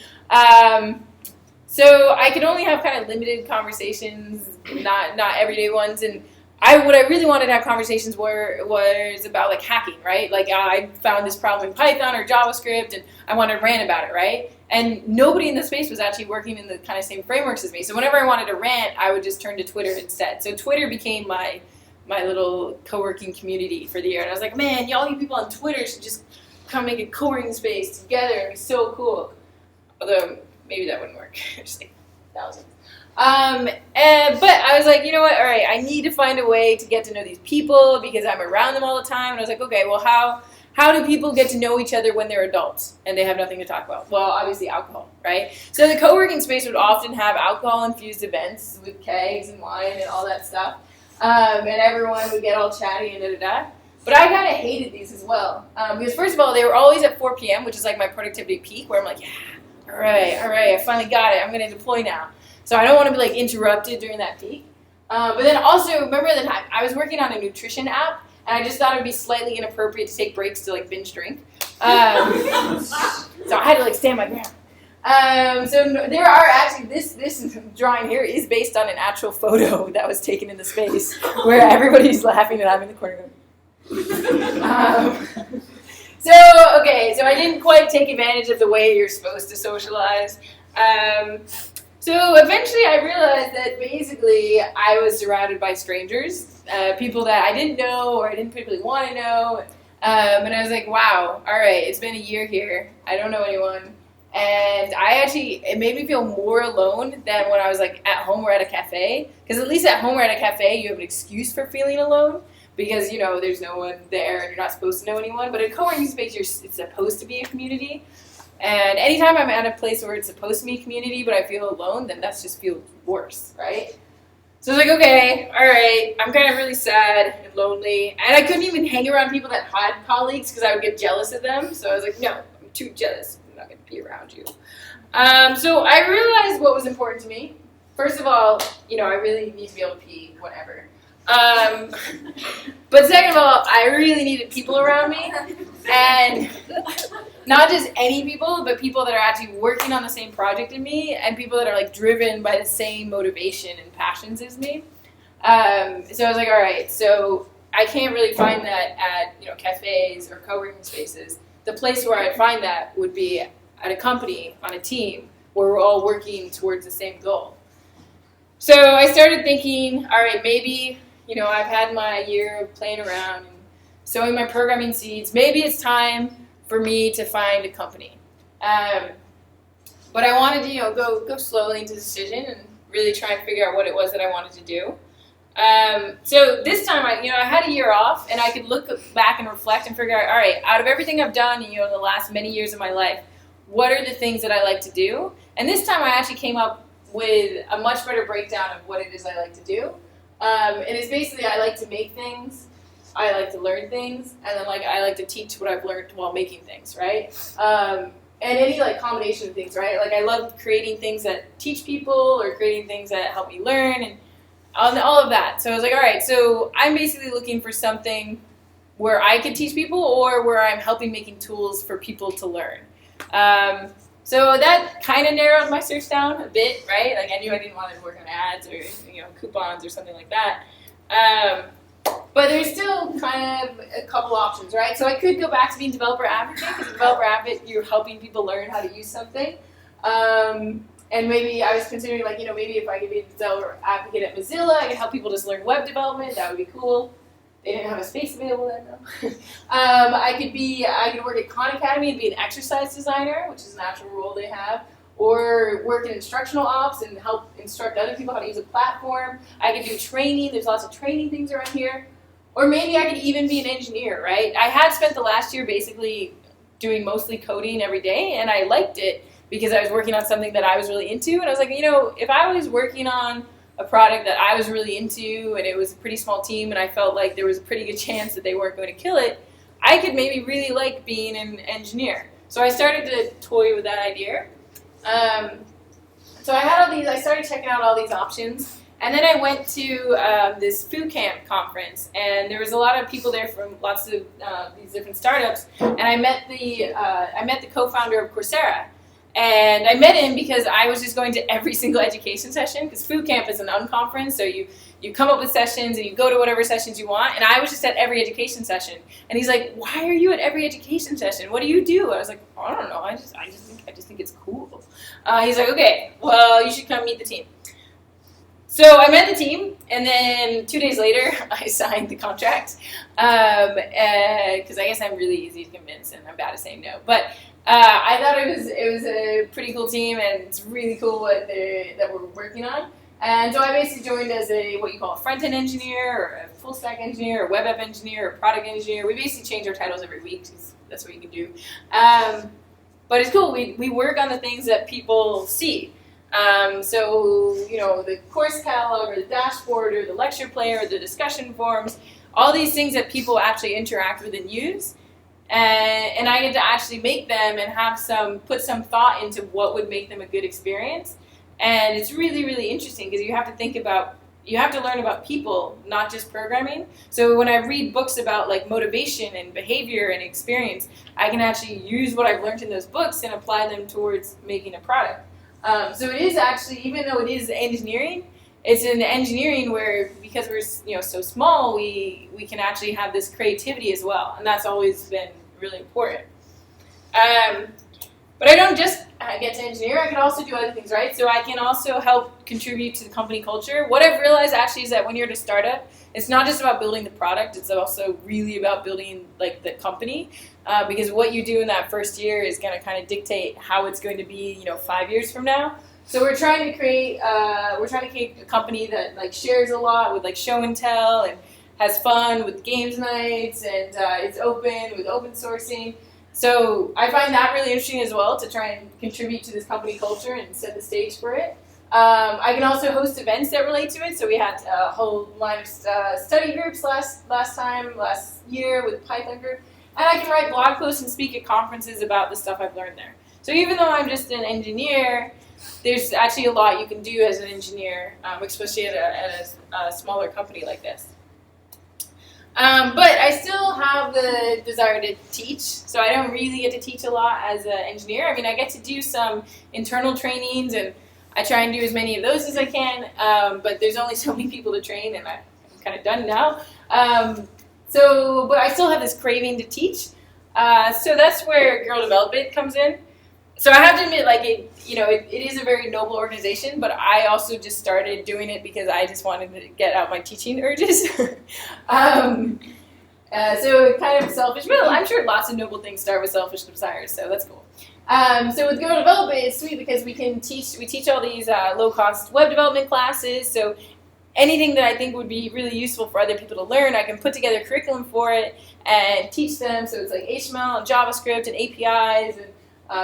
So I could only have kind of limited conversations, not everyday ones, and what I really wanted to have conversations was about like hacking, right? Like I found this problem in Python or JavaScript, and I wanted to rant about it, right? And nobody in the space was actually working in the kind of same frameworks as me. So whenever I wanted to rant, I would just turn to Twitter instead. So Twitter became my little co-working community for the year. And I was like, man, all you people on Twitter should just come make a co-working space together. It'd be so cool. Although maybe that wouldn't work. Just like thousands. But I was like, you know what? All right, I need to find a way to get to know these people because I'm around them all the time. And I was like, okay, well, how do people get to know each other when they're adults and they have nothing to talk about? Well, obviously alcohol, right? So the co-working space would often have alcohol-infused events with kegs and wine and all that stuff. And everyone would get all chatty and da-da-da. But I kind of hated these as well. Because first of all, they were always at 4 p.m., which is like my productivity peak, where I'm like, yeah, all right, I finally got it. I'm going to deploy now. So I don't want to be like interrupted during that peak. But then also, remember the time I was working on a nutrition app, and I just thought it would be slightly inappropriate to take breaks to like binge drink. So I had to like stand my ground. So there are actually, this drawing here is based on an actual photo that was taken in the space where everybody's laughing and I'm in the corner going. So I didn't quite take advantage of the way you're supposed to socialize. So eventually I realized that basically I was surrounded by strangers, people that I didn't know or I didn't particularly want to know. And I was like, wow, all right, it's been a year here. I don't know anyone. And it made me feel more alone than when I was like at home or at a cafe. Because at least at home or at a cafe, you have an excuse for feeling alone. Because, there's no one there and you're not supposed to know anyone. But in a co-working space, it's supposed to be a community. And anytime I'm at a place where it's supposed to be a community, but I feel alone, then that just feels worse, right? So I was like, okay, all right, I'm kind of really sad and lonely. And I couldn't even hang around people that had colleagues because I would get jealous of them. So I was like, no, I'm too jealous. I'm not going to be around you. So I realized what was important to me. First of all, I really need to be able to pee whenever. But second of all, I really needed people around me, and not just any people, but people that are actually working on the same project as me, and people that are like driven by the same motivation and passions as me. So I was like, all right, so I can't really find that at cafes or co-working spaces. The place where I'd find that would be at a company, on a team, where we're all working towards the same goal. So I started thinking, all right, maybe I've had my year of playing around and sowing my programming seeds. Maybe it's time for me to find a company. But I wanted to, go slowly into the decision and really try and figure out what it was that I wanted to do. So this time, I had a year off, and I could look back and reflect and figure out, all right, out of everything I've done, in the last many years of my life, what are the things that I like to do? And this time, I actually came up with a much better breakdown of what it is I like to do. And it's basically, I like to make things, I like to learn things, and then I like to teach what I've learned while making things, right? And any combination of things, right? I love creating things that teach people, or creating things that help me learn, and all of that. So I was like, all right, so I'm basically looking for something where I could teach people, or where I'm helping making tools for people to learn. So that kind of narrowed my search down a bit, right? I knew I didn't want to work on ads or coupons or something like that. But there's still kind of a couple options, right? So I could go back to being developer advocate, because developer advocate, you're helping people learn how to use something. And maybe I was considering, maybe if I could be a developer advocate at Mozilla, I could help people just learn web development. That would be cool. They didn't have a space available then, though. I could work at Khan Academy and be an exercise designer, which is an actual role they have, or work in instructional ops and help instruct other people how to use a platform. I could do training. There's lots of training things around here. Or maybe I could even be an engineer, right? I had spent the last year basically doing mostly coding every day, and I liked it because I was working on something that I was really into. And I was like, if I was working on a product that I was really into, and it was a pretty small team, and I felt like there was a pretty good chance that they weren't going to kill it, I could maybe really like being an engineer. So I started to toy with that idea. So I started checking out all these options, and then I went to this food camp conference, and there was a lot of people there from lots of these different startups, and I met the co-founder of Coursera. And I met him because I was just going to every single education session, because food camp is an unconference, so you come up with sessions and you go to whatever sessions you want, and I was just at every education session. And he's like, why are you at every education session? What do you do? I was like, I don't know, I just think it's cool. He's like, okay, well, you should come meet the team. So I met the team, and then 2 days later, I signed the contract, because I guess I'm really easy to convince, and I'm bad at saying no. But I thought it was a pretty cool team, and it's really cool that we're working on. And so I basically joined as what you call a front-end engineer, or a full-stack engineer, or web app engineer, or product engineer. We basically change our titles every week, because that's what you can do. But it's cool. We work on the things that people see. So, the course catalog, or the dashboard, or the lecture player, or the discussion forums, all these things that people actually interact with and use. And I get to actually make them and put some thought into what would make them a good experience. And it's really, really interesting, because you have to learn about people, not just programming. So when I read books about motivation and behavior and experience, I can actually use what I've learned in those books and apply them towards making a product. So it is actually, even though it is engineering, it's in engineering where, because we're so small, we can actually have this creativity as well, and that's always been really important. But I don't just get to engineer, I can also do other things, right? So I can also help contribute to the company culture. What I've realized actually is that when you're at a startup, it's not just about building the product, it's also really about building the company, because what you do in that first year is going to kind of dictate how it's going to be 5 years from now. So we're trying to create a company that shares a lot with show and tell, and has fun with games nights, and it's open with open sourcing. So I find that really interesting as well, to try and contribute to this company culture and set the stage for it. I can also host events that relate to it. So we had a whole line of study groups last year with Python group, and I can write blog posts and speak at conferences about the stuff I've learned there. So even though I'm just an engineer, there's actually a lot you can do as an engineer, especially at a smaller company like this. But I still have the desire to teach, so I don't really get to teach a lot as an engineer. I mean, I get to do some internal trainings, and I try and do as many of those as I can, but there's only so many people to train, and I'm kind of done now. But I still have this craving to teach, so that's where Girl Development comes in. So I have to admit, it is a very noble organization, but I also just started doing it because I just wanted to get out my teaching urges. So kind of selfish, but I'm sure lots of noble things start with selfish desires, so that's cool. So with Girl Development, it's sweet because we teach all these low-cost web development classes, so anything that I think would be really useful for other people to learn, I can put together curriculum for it and teach them. So it's like HTML and JavaScript and APIs and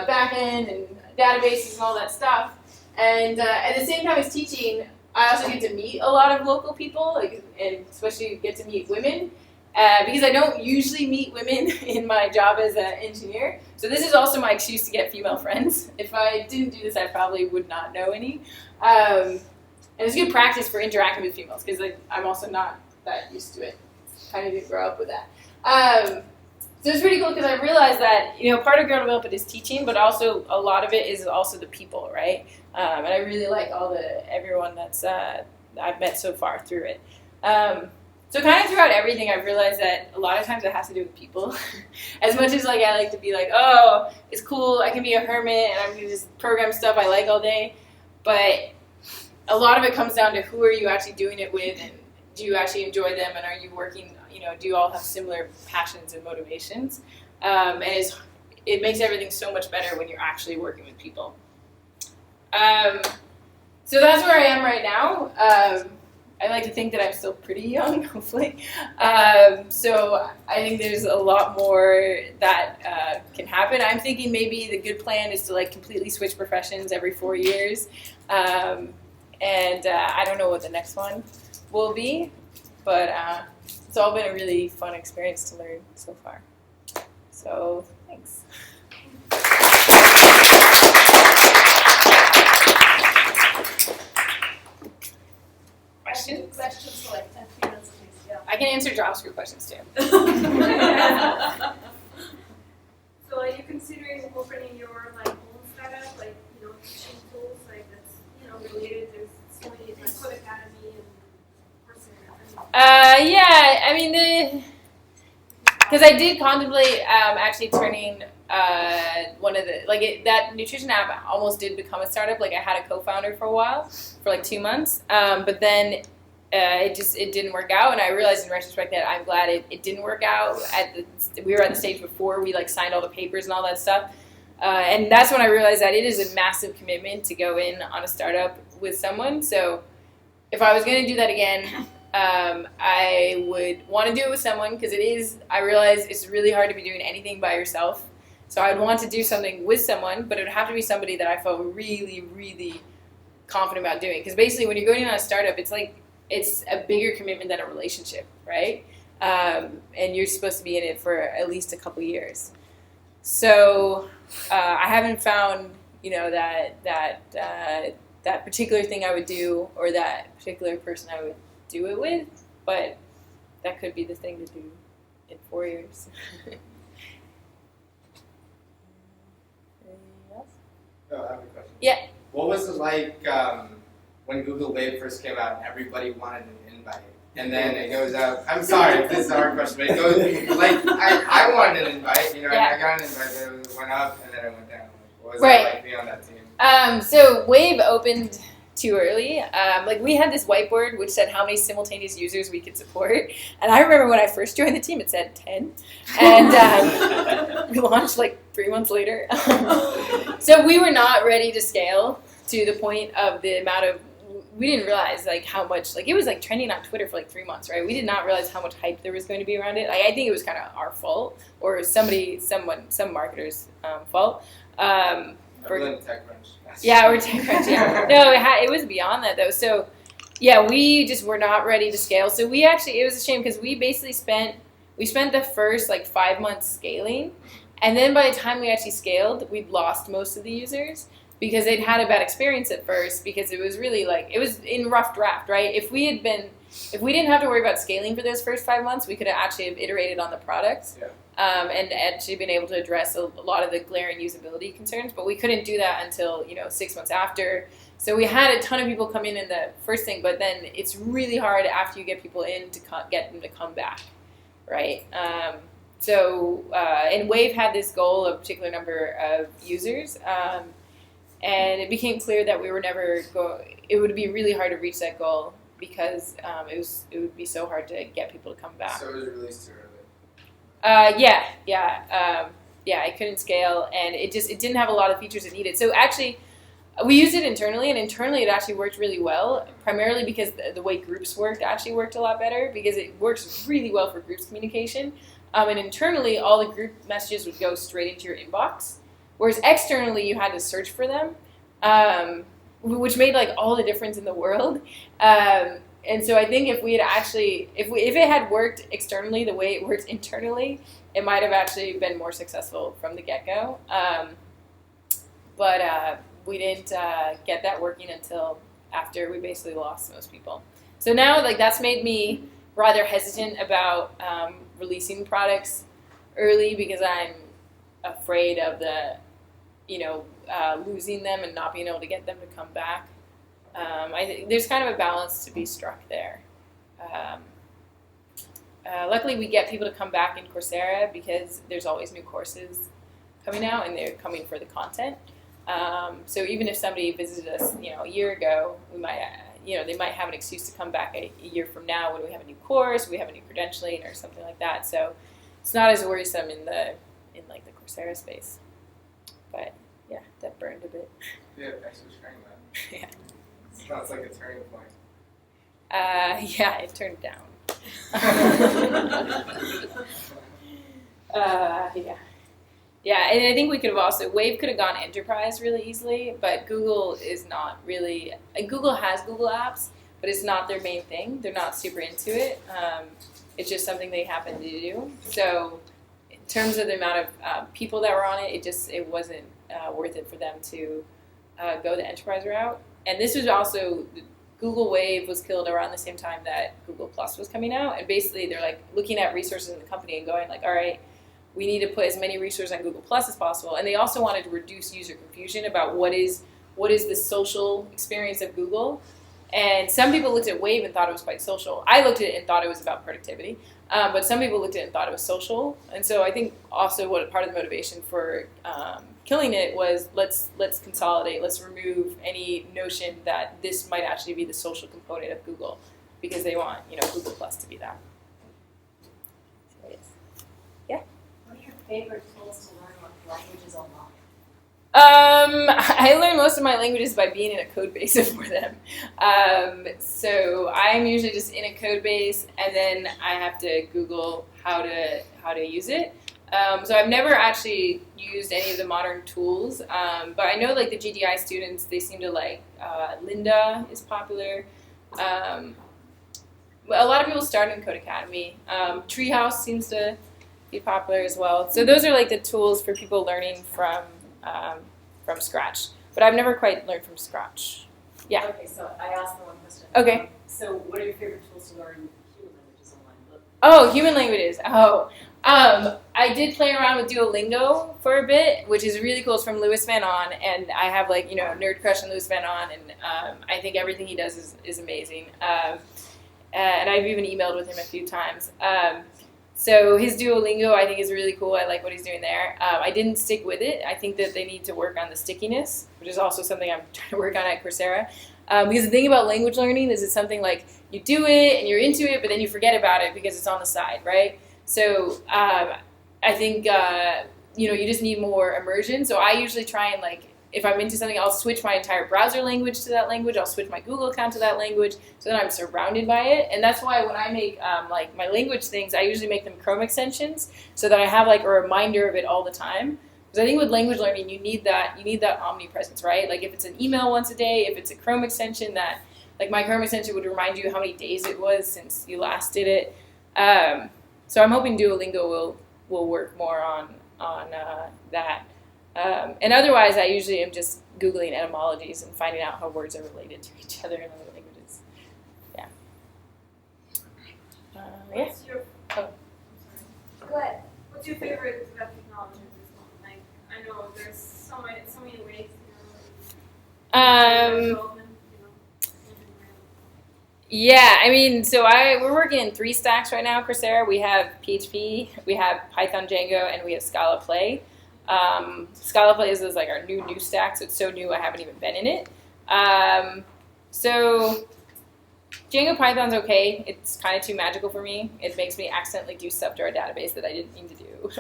backend and databases and all that stuff. And at the same time as teaching, I also get to meet a lot of local people, and especially get to meet women, because I don't usually meet women in my job as an engineer. So this is also my excuse to get female friends. If I didn't do this, I probably would not know any. And it's good practice for interacting with females, because I'm also not that used to it. Kind of didn't grow up with that. So it's pretty cool because I realized that, part of Girl Development is teaching, but also a lot of it is also the people, right? And I really like everyone that's I've met so far through it. So kind of throughout everything, I've realized that a lot of times it has to do with people. As much as I like to be like, oh, it's cool, I can be a hermit and I'm going to just program stuff I like all day. But a lot of it comes down to who are you actually doing it with, and do you actually enjoy them, and are you working, do you all have similar passions and motivations? And it makes everything so much better when you're actually working with people. So that's where I am right now. I like to think that I'm still pretty young, hopefully. So I think there's a lot more that can happen. I'm thinking maybe the good plan is to completely switch professions every 4 years. And I don't know what the next one will be, but it's all been a really fun experience to learn so far. So thanks. Questions? Questions for 10 minutes at least, yeah. I can answer JavaScript questions too. So are you considering opening your own startup, teaching tools that's related? There's so many Code Academy and Coursera. Yeah, I mean because I did contemplate actually turning one of the that nutrition app almost did become a startup. I had a co-founder for a while, for 2 months, but then it didn't work out, and I realized in retrospect that I'm glad it didn't work out. We were at the stage before we signed all the papers and all that stuff, and that's when I realized that it is a massive commitment to go in on a startup with someone. So if I was going to do that again, I would want to do it with someone, because I realize it's really hard to be doing anything by yourself. So I'd want to do something with someone, but it would have to be somebody that I felt really, really confident about doing. Because basically when you're going in on a startup, it's a bigger commitment than a relationship, right? And you're supposed to be in it for at least a couple years. So I haven't found, that particular thing I would do, or that particular person I would do it with, but that could be the thing to do in 4 years. Oh, I have a question. Yeah. What was it like when Google Wave first came out and everybody wanted an invite? And then it goes out, I'm sorry if this is a hard question, but it goes, I wanted an invite, I got an invite, and it went up, and then it went down. What was that like being on that team? So Wave opened too early. We had this whiteboard which said how many simultaneous users we could support, and I remember when I first joined the team it said 10, and we launched 3 months later. So we were not ready to scale to the point of the amount of, we didn't realize how much, it was trending on Twitter for 3 months, right? We did not realize how much hype there was going to be around it. I think it was kind of our fault, or some marketer's fault. We're TechCrunch. Yeah, we're TechCrunch. Yeah. No, it was beyond that though. So, yeah, we just were not ready to scale. So it was a shame, because we basically spent the first 5 months scaling, and then by the time we actually scaled, we'd lost most of the users because they'd had a bad experience at first, because it was really it was in rough draft, right? If we didn't have to worry about scaling for those first 5 months, we could have actually iterated on the product. Yeah. And actually been able to address a lot of the glaring usability concerns, but we couldn't do that until 6 months after. So we had a ton of people come in the first thing, but then it's really hard after you get people in to get them to come back, right? And Wave had this goal of a particular number of users, and it became clear that we were never it would be really hard to reach that goal, because it would be so hard to get people to come back. So it was released too early. Yeah, it couldn't scale, and it didn't have a lot of features it needed. So actually, We used it internally, and internally it actually worked really well, primarily because the way groups worked actually worked a lot better, because it works really well for groups communication. And internally, all the group messages would go straight into your inbox, whereas externally you had to search for them, which made like all the difference in the world. And so I think if we had actually, if it had worked externally the way it worked internally, it might have actually been more successful from the get-go. But we didn't get that working until after we basically lost most people. So now, like, that's made me rather hesitant about releasing products early, because I'm afraid of the, losing them and not being able to get them to come back. I think there's kind of a balance to be struck there. Luckily, we get people to come back in Coursera because there's always new courses coming out, and they're coming for the content. So even if somebody visited us, a year ago, we might, they might have an excuse to come back a year from now when we have a new course, we have a new credentialing, or something like that. So it's not as worrisome in the Coursera space. But yeah, that burned a bit. Yeah, thanks for sharing that. Yeah. Sounds like a turning point. Yeah, it turned down. Yeah, and I think we could have also, Wave could have gone enterprise really easily, but Google is not really, Google has Google Apps, but it's not their main thing. They're not super into it. It's just something they happen to do. So in terms of the amount of people that were on it, it wasn't worth it for them to go the enterprise route. And this was also, Google Wave was killed around the same time that Google Plus was coming out. And basically they're like looking at resources in the company and going like, all right, we need to put as many resources on Google Plus as possible. And they also wanted to reduce user confusion about what is the social experience of Google. And some people looked at Wave and thought it was quite social. I looked at it and thought it was about productivity. But some people looked at it and thought it was social. And so I think also what part of the motivation for killing it was let's consolidate, let's remove any notion that this might actually be the social component of Google, because they want Google Plus to be that. So yes. Yeah. What are your favorite tools to learn what languages online? I learn most of my languages by being in a code base for them. So I'm usually just in a code base, and then I have to Google how to use it. So I've never actually used any of the modern tools, but I know like the GDI students, they seem to like Lynda is popular. A lot of people start in Code Academy. Treehouse seems to be popular as well. So those are like the tools for people learning from scratch. But I've never quite learned from scratch. Yeah. Okay, so I asked the one question. Okay. So what are your favorite tools to learn human languages online? Oh, human languages. Oh. I did play around with Duolingo for a bit, which is really cool. It's from Louis Van On, and I have like, nerd crush on Louis Van On, and I think everything he does is amazing. And I've even emailed with him a few times. So his Duolingo, I think, is really cool. I like what he's doing there. I didn't stick with it. I think that they need to work on the stickiness, which is also something I'm trying to work on at Coursera. Because the thing about language learning is it's something like you do it and you're into it, but then you forget about it because it's on the side, right? So I think, you just need more immersion. So I usually try and if I'm into something, I'll switch my entire browser language to that language. I'll switch my Google account to that language, so that I'm surrounded by it. And that's why when I make my language things, I usually make them Chrome extensions, so that I have a reminder of it all the time. Because I think with language learning, you need that omnipresence, right? Like if it's an email once a day, if it's a Chrome extension, that my Chrome extension would remind you how many days it was since you last did it. So I'm hoping Duolingo will work more on that. And otherwise, I usually am just Googling etymologies and finding out how words are related to each other in other languages. Yeah. Yeah. What's your, Oh. Go ahead. what's your favorite web technology at this moment? I know there's so many ways, development, Yeah, I mean, so we're working in 3 stacks right now at Coursera. We have PHP, we have Python Django, and we have Scala Play. Scala Play is our new stack, so it's so new I haven't even been in it. So Django Python's okay. It's kind of too magical for me. It makes me accidentally do stuff to our database that I didn't mean to do.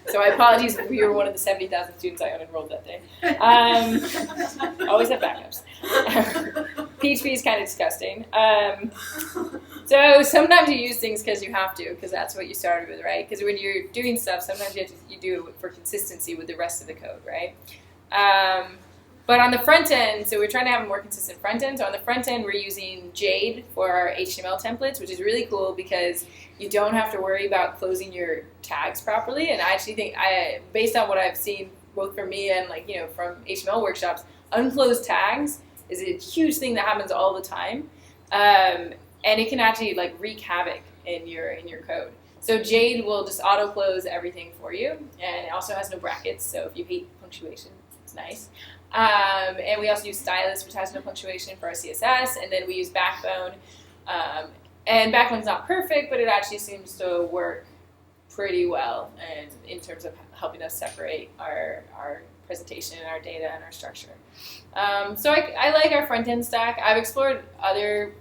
So I apologize if you were one of the 70,000 students I unenrolled that day. Always have backups. PHP is kind of disgusting. So sometimes you use things because you have to, because that's what you started with, right? Because when you're doing stuff, sometimes you do it for consistency with the rest of the code, right? But on the front end, so we're trying to have a more consistent front end. So on the front end, we're using Jade for our HTML templates, which is really cool because you don't have to worry about closing your tags properly. And I actually think, based on what I've seen, both from me and from HTML workshops, unclosed tags is a huge thing that happens all the time, and it can actually wreak havoc in your code. So Jade will just auto close everything for you, and it also has no brackets. So if you hate punctuation, it's nice. And we also use Stylus, which has no punctuation for our CSS, and then we use Backbone. And Backbone's not perfect, but it actually seems to work pretty well and in terms of helping us separate our presentation and our data and our structure. So I like our front-end stack. I've explored other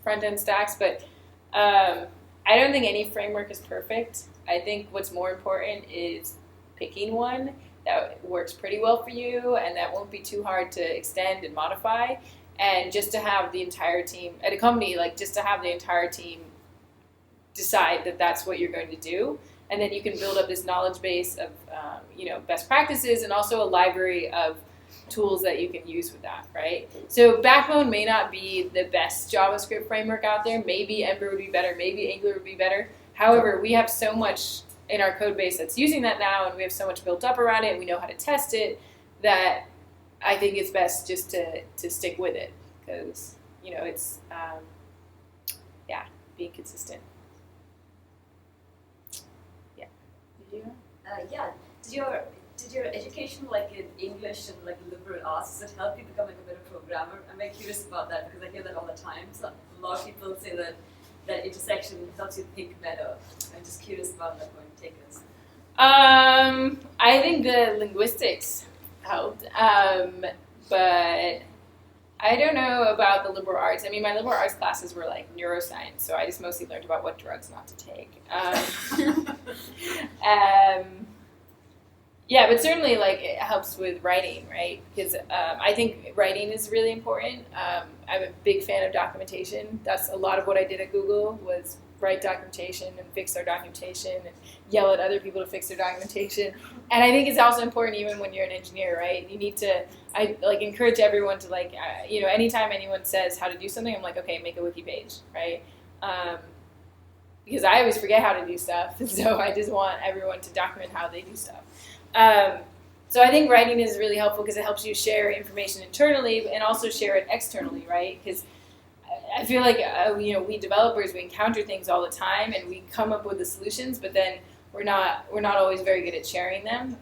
front-end stacks, but I don't think any framework is perfect. I think what's more important is picking one that works pretty well for you and that won't be too hard to extend and modify, and just to have the entire team at a company, just to have the entire team decide that that's what you're going to do, and then you can build up this knowledge base of best practices and also a library of tools that you can use with that, right? So Backbone may not be the best JavaScript framework out there. Maybe Ember would be better, maybe Angular would be better. However, we have so much in our code base that's using that now, and we have so much built up around it, and we know how to test it, that I think it's best just to stick with it, because it's being consistent. Yeah. Did you know? Did your education in English and liberal arts, does it help you become a better programmer? I'm very curious about that because I hear that all the time. So a lot of people say that intersection helps you think better. I'm just curious about that point. Take us. I think the linguistics helped, but I don't know about the liberal arts. I mean, my liberal arts classes were neuroscience, so I just mostly learned about what drugs not to take. Yeah, but certainly it helps with writing, right? Because I think writing is really important. I'm a big fan of documentation. That's a lot of what I did at Google, was write documentation and fix our documentation and yell at other people to fix their documentation. And I think it's also important even when you're an engineer, right? You need to, I encourage everyone to anytime anyone says how to do something, I'm okay, make a wiki page, right? Because I always forget how to do stuff, so I just want everyone to document how they do stuff. So I think writing is really helpful because it helps you share information internally and also share it externally, right? Because I feel we developers, we encounter things all the time and we come up with the solutions, but then we're not always very good at sharing them.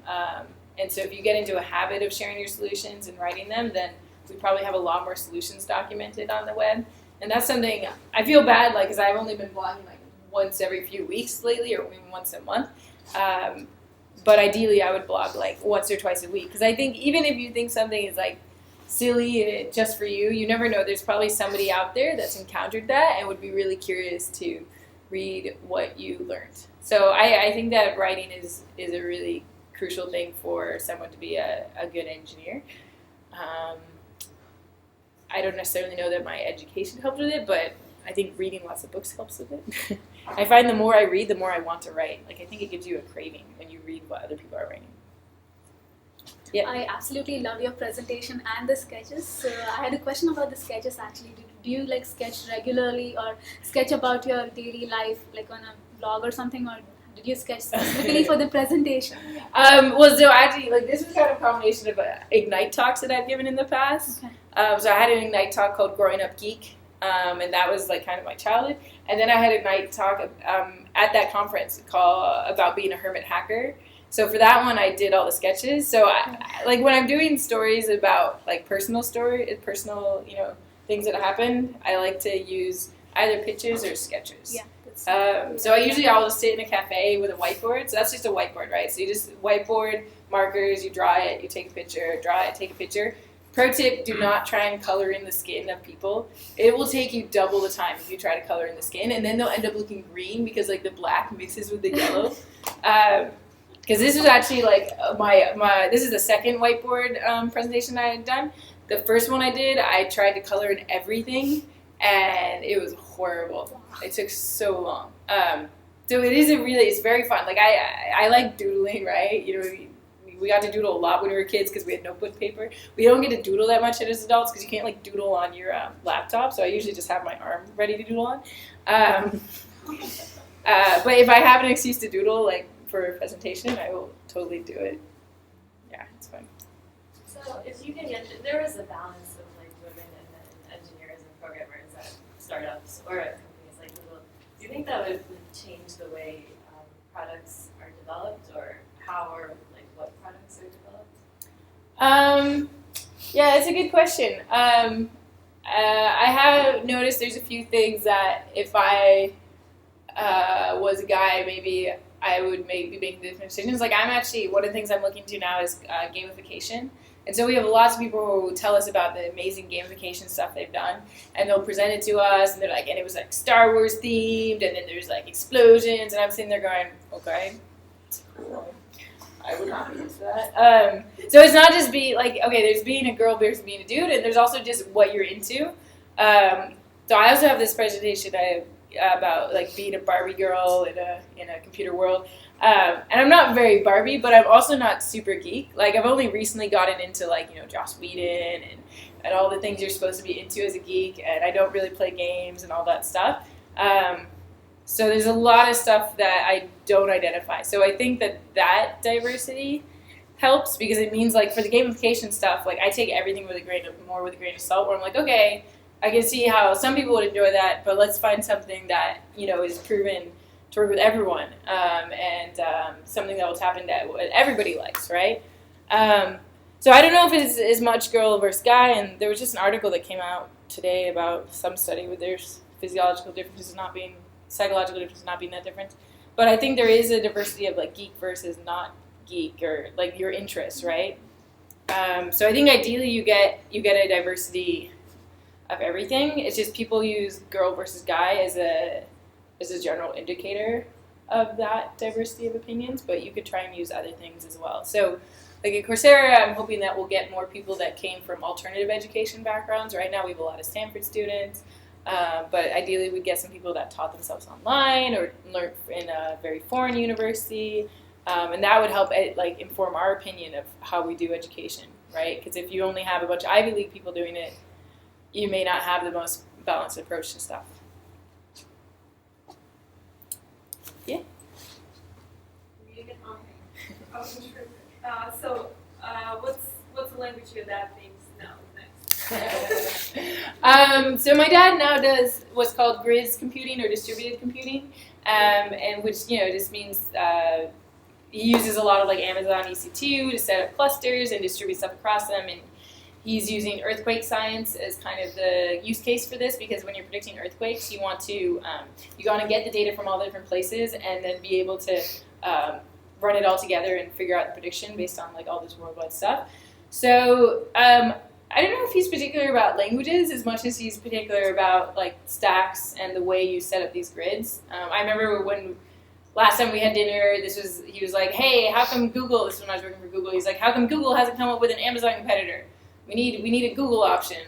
And so if you get into a habit of sharing your solutions and writing them, then we probably have a lot more solutions documented on the web. And that's something I feel bad, because I've only been blogging once every few weeks lately, or even once a month. But ideally, I would blog once or twice a week, because I think even if you think something is silly and just for you, you never know. There's probably somebody out there that's encountered that and would be really curious to read what you learned. So I think that writing is a really crucial thing for someone to be a good engineer. I don't necessarily know that my education helped with it, but I think reading lots of books helps with it. I find the more I read, the more I want to write. I think it gives you a craving when you read what other people are writing. Yeah. I absolutely love your presentation and the sketches. So I had a question about the sketches actually. Do you sketch regularly or sketch about your daily life on a blog or something, or did you sketch specifically for the presentation? Well, so actually, this was kind of a combination of Ignite talks that I've given in the past. Okay. So I had an Ignite talk called Growing Up Geek. And that was kind of my childhood. And then I had a night talk at that conference about being a hermit hacker. So for that one, I did all the sketches. So I when I'm doing stories about personal things that happened, I like to use either pictures or sketches. Yeah. So I'll just sit in a cafe with a whiteboard. So that's just a whiteboard, right? So you just whiteboard, markers, you draw it, you take a picture, draw it, take a picture. Pro tip, do not try and color in the skin of people. It will take you double the time if you try to color in the skin, and then they'll end up looking green because the black mixes with the yellow. because this was actually like this is the second whiteboard presentation I had done. The first one I did, I tried to color in everything, and it was horrible. It took so long. So it's very fun. Like I like doodling, right? You know, we got to doodle a lot when we were kids because we had notebook paper. We don't get to doodle that much as adults because you can't like doodle on your laptop. So I usually just have my arm ready to doodle on. But if I have an excuse to doodle, like for a presentation, I will totally do it. Yeah, it's fun. So if you can get, there is a balance of like women and engineers and programmers at startups or at companies like Google. Do you think that would change the way products are developed, or how or like what products are developed? Yeah, it's a good question. I have noticed there's a few things that if I was a guy, maybe I would be making different decisions. Like one of the things I'm looking to now is gamification. And so we have lots of people who tell us about the amazing gamification stuff they've done, and they'll present it to us, and they're like, and it was like Star Wars themed, and then there's like explosions, and I'm sitting there going, okay, that's cool. I would not be used to that. So it's not just there's being a girl versus being a dude, and there's also just what you're into. So I also have this presentation about like being a Barbie girl in a computer world. And I'm not very Barbie, but I'm also not super geek. Like I've only recently gotten into Joss Whedon and all the things you're supposed to be into as a geek, and I don't really play games and all that stuff. So there's a lot of stuff that I don't identify. So I think that diversity helps because it means like for the gamification stuff, like I take everything with a grain of salt. Where I'm like, okay, I can see how some people would enjoy that, but let's find something that is proven to work with everyone, and something that will tap into what everybody likes, right? So I don't know if it's as much girl versus guy, and there was just an article that came out today about some study where there's psychological differences not being that different. But I think there is a diversity of like geek versus not geek, or like your interests, right? So I think ideally you get a diversity of everything. It's just people use girl versus guy as a general indicator of that diversity of opinions, but you could try and use other things as well. So like at Coursera, I'm hoping that we'll get more people that came from alternative education backgrounds. Right now we have a lot of Stanford students, but ideally we'd get some people that taught themselves online or learned in a very foreign university, and that would help inform our opinion of how we do education, right? Because if you only have a bunch of Ivy League people doing it, you may not have the most balanced approach to stuff. Yeah. What's the language your dad thinks now next? So my dad now does what's called GRIZ computing or distributed computing, and which just means he uses a lot of like Amazon EC2 to set up clusters and distribute stuff across them, and he's using earthquake science as kind of the use case for this, because when you're predicting earthquakes, you want to get the data from all the different places and then be able to run it all together and figure out the prediction based on like all this worldwide stuff. So I don't know if he's particular about languages as much as he's particular about like stacks and the way you set up these grids. I remember when last time we had dinner, he was like, hey, how come Google, this is when I was working for Google, he's like, how come Google hasn't come up with an Amazon competitor? We need a Google option.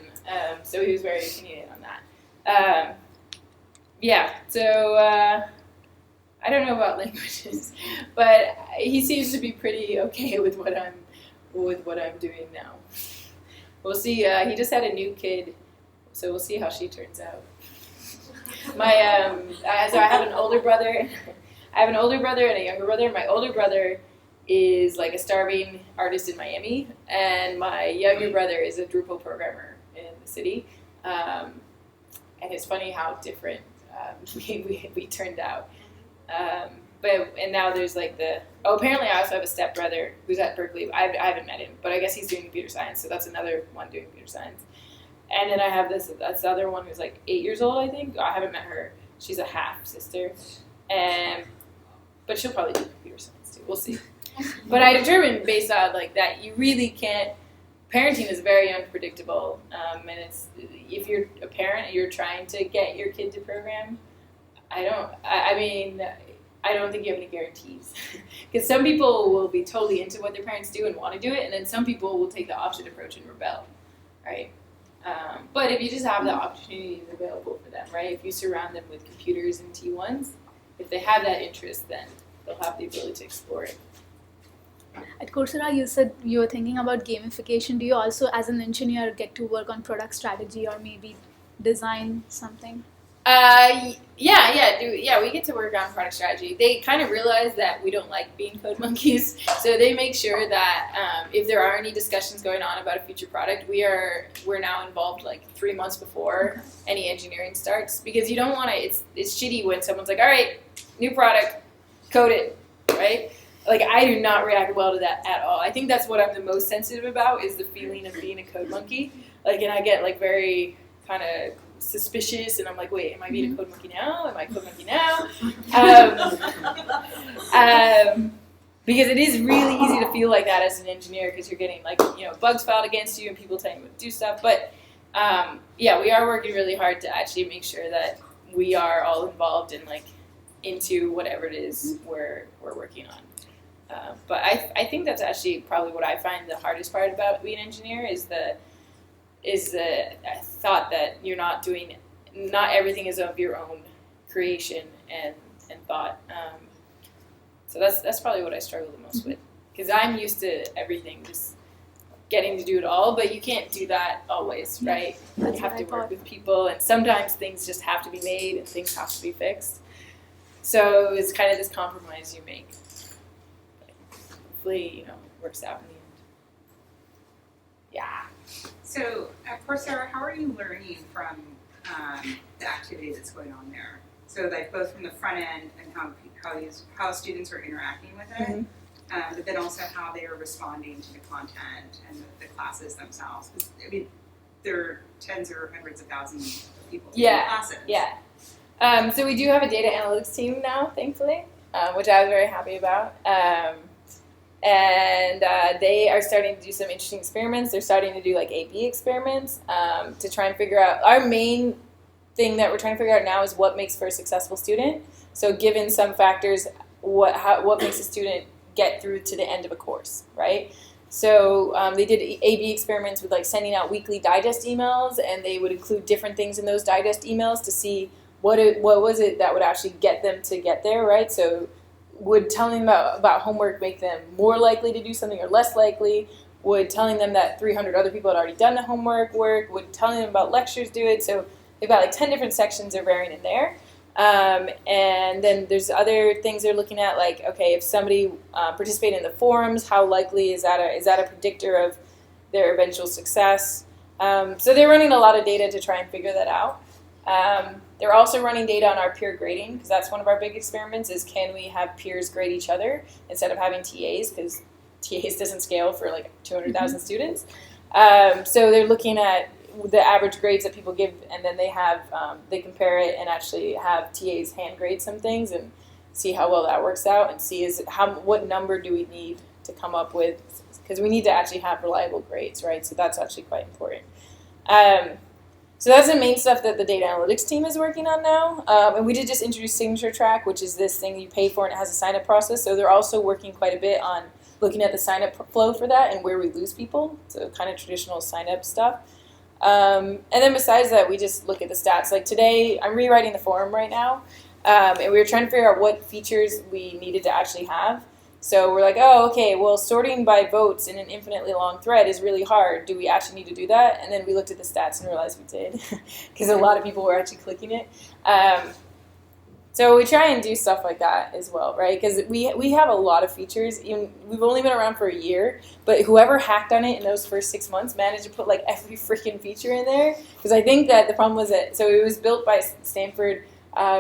So he was very opinionated on that. So I don't know about languages, but he seems to be pretty okay with what I'm doing now. We'll see. He just had a new kid, so we'll see how she turns out. So I have an older brother. I have an older brother and a younger brother. My older brother is like a starving artist in Miami, and my younger brother is a Drupal programmer in the city. And it's funny how different we turned out. And now there's like apparently I also have a stepbrother who's at Berkeley. I haven't met him, but I guess he's doing computer science, so that's another one doing computer science. And then I have this other one who's like 8 years old, I think. I haven't met her. She's a half sister, but she'll probably do computer science too. We'll see. But I determined based on like that, you really can't. Parenting is very unpredictable, and it's if you're a parent and you're trying to get your kid to program. I mean, I don't think you have any guarantees. Because some people will be totally into what their parents do and want to do it, and then some people will take the opposite approach and rebel, right? But if you just have the opportunities available for them, right? If you surround them with computers and T1s, if they have that interest, then they'll have the ability to explore it. At Coursera, you said you were thinking about gamification. Do you also, as an engineer, get to work on product strategy or maybe design something? We get to work on product strategy. They kind of realize that we don't like being code monkeys, so they make sure that if there are any discussions going on about a future product, we're now involved like 3 months before any engineering starts, because you don't want to. It's shitty when someone's like, all right, new product, code it, right? Like, I do not react well to that at all. I think that's what I'm the most sensitive about, is the feeling of being a code monkey. Like, and I get like very kind of suspicious, and I'm like, wait, am I being a code monkey now? Am I a code monkey now? Because it is really easy to feel like that as an engineer, because you're getting like, bugs filed against you and people telling you to do stuff. But we are working really hard to actually make sure that we are all involved in like into whatever it is we're working on. But I think that's actually probably what I find the hardest part about being an engineer is the thought that you're not everything is of your own creation and thought. So that's probably what I struggle the most with, because I'm used to everything just getting to do it all, but you can't do that always, right? You have to work with people, and sometimes things just have to be made and things have to be fixed. So it's kind of this compromise you make. Hopefully, it works out in the end. Yeah. So at Coursera, how are you learning from the activity that's going on there? So like both from the front end and how students are interacting with it, but then also how they are responding to the content and the classes themselves. I mean, there are tens or hundreds of thousands of people in classes. Yeah. So we do have a data analytics team now, thankfully, which I was very happy about. And they are starting to do some interesting experiments. They're starting to do like A/B experiments to try and figure out. Our main thing that we're trying to figure out now is what makes for a successful student. So given some factors, what makes a student get through to the end of a course, right? So they did A/B experiments with like sending out weekly digest emails, and they would include different things in those digest emails to see what was it that would actually get them to get there, right? So would telling them about homework make them more likely to do something or less likely? Would telling them that 300 other people had already done the homework work? Would telling them about lectures do it? So they've got like 10 different sections they're varying in there. And then there's other things they're looking at, like, okay, if somebody participated in the forums, how likely is that a predictor of their eventual success? So they're running a lot of data to try and figure that out. They're also running data on our peer grading, because that's one of our big experiments, is can we have peers grade each other instead of having TAs, because TAs doesn't scale for like 200,000 students. So they're looking at the average grades that people give, and then they compare it and actually have TAs hand grade some things and see how well that works out, and see what number do we need to come up with, because we need to actually have reliable grades, right? So that's actually quite important. So that's the main stuff that the data analytics team is working on now. And we did just introduce Signature Track, which is this thing you pay for and it has a sign-up process. So they're also working quite a bit on looking at the sign-up flow for that and where we lose people. So kind of traditional sign-up stuff. And then besides that, we just look at the stats. Like today, I'm rewriting the forum right now. And we were trying to figure out what features we needed to actually have. So we're like, oh, okay, well, sorting by votes in an infinitely long thread is really hard. Do we actually need to do that? And then we looked at the stats and realized we did, because a lot of people were actually clicking it. So we try and do stuff like that as well, right? Because we have a lot of features. We've only been around for a year, but whoever hacked on it in those first 6 months managed to put like every freaking feature in there. Because I think that the problem was that, so it was built by Stanford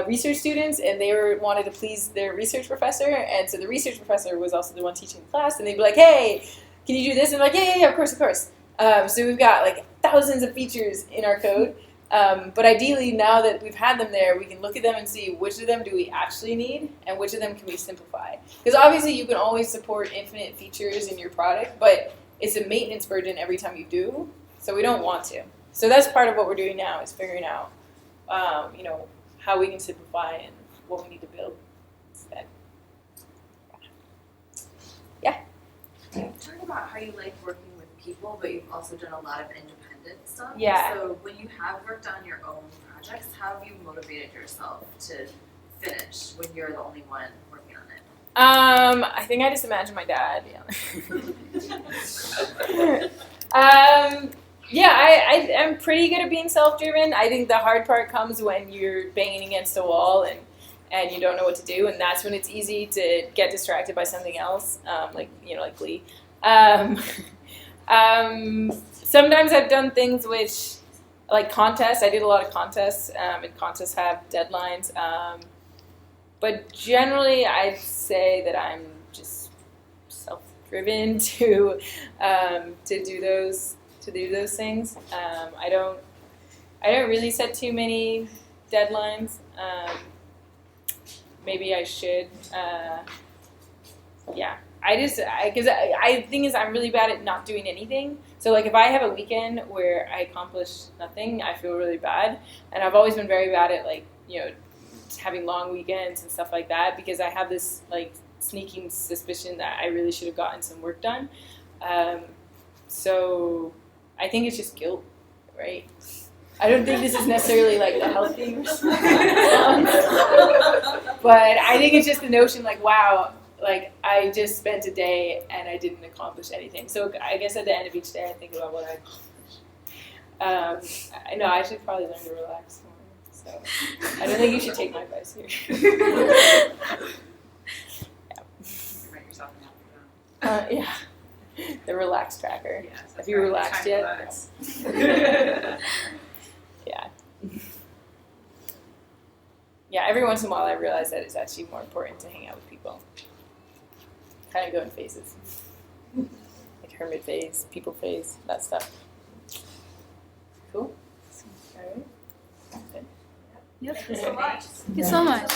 research students, and they wanted to please their research professor, and so the research professor was also the one teaching the class, and they'd be like, hey, can you do this? And they're like, yeah, of course. So we've got like thousands of features in our code, but ideally now that we've had them there, we can look at them and see which of them do we actually need and which of them can we simplify. Because obviously you can always support infinite features in your product, but it's a maintenance burden every time you do, so we don't want to. So that's part of what we're doing now, is figuring out how we can simplify and what we need to build instead. You've talked about how you like working with people, but you've also done a lot of independent stuff. Yeah. So when you have worked on your own projects, how have you motivated yourself to finish when you're the only one working on it? I think I just imagine my dad. Yeah. I'm pretty good at being self-driven. I think the hard part comes when you're banging against a wall and you don't know what to do, and that's when it's easy to get distracted by something else, like Glee. Sometimes I've done things which, like contests. I did a lot of contests, and contests have deadlines. But generally, I'd say that I'm just self-driven to do those things. I don't really set too many deadlines. Maybe I should. The thing is, I'm really bad at not doing anything. So like if I have a weekend where I accomplish nothing, I feel really bad. And I've always been very bad at having long weekends and stuff like that, because I have this like sneaking suspicion that I really should have gotten some work done. So I think it's just guilt, right? I don't think this is necessarily like the healthy response. But I think it's just the notion like, wow, like I just spent a day and I didn't accomplish anything. So I guess at the end of each day I think about what I accomplished. I know I should probably learn to relax more. So I don't think you should take my advice here. Write yourself an app. Yeah. The relax tracker. Yes, Have you relaxed yet? Relax. Yeah. Yeah, every once in a while I realize that it's actually more important to hang out with people. Kind of go in phases. Like hermit phase, people phase, that stuff. Cool? All right. Good. Yep. Thank you so much. Thank you so much.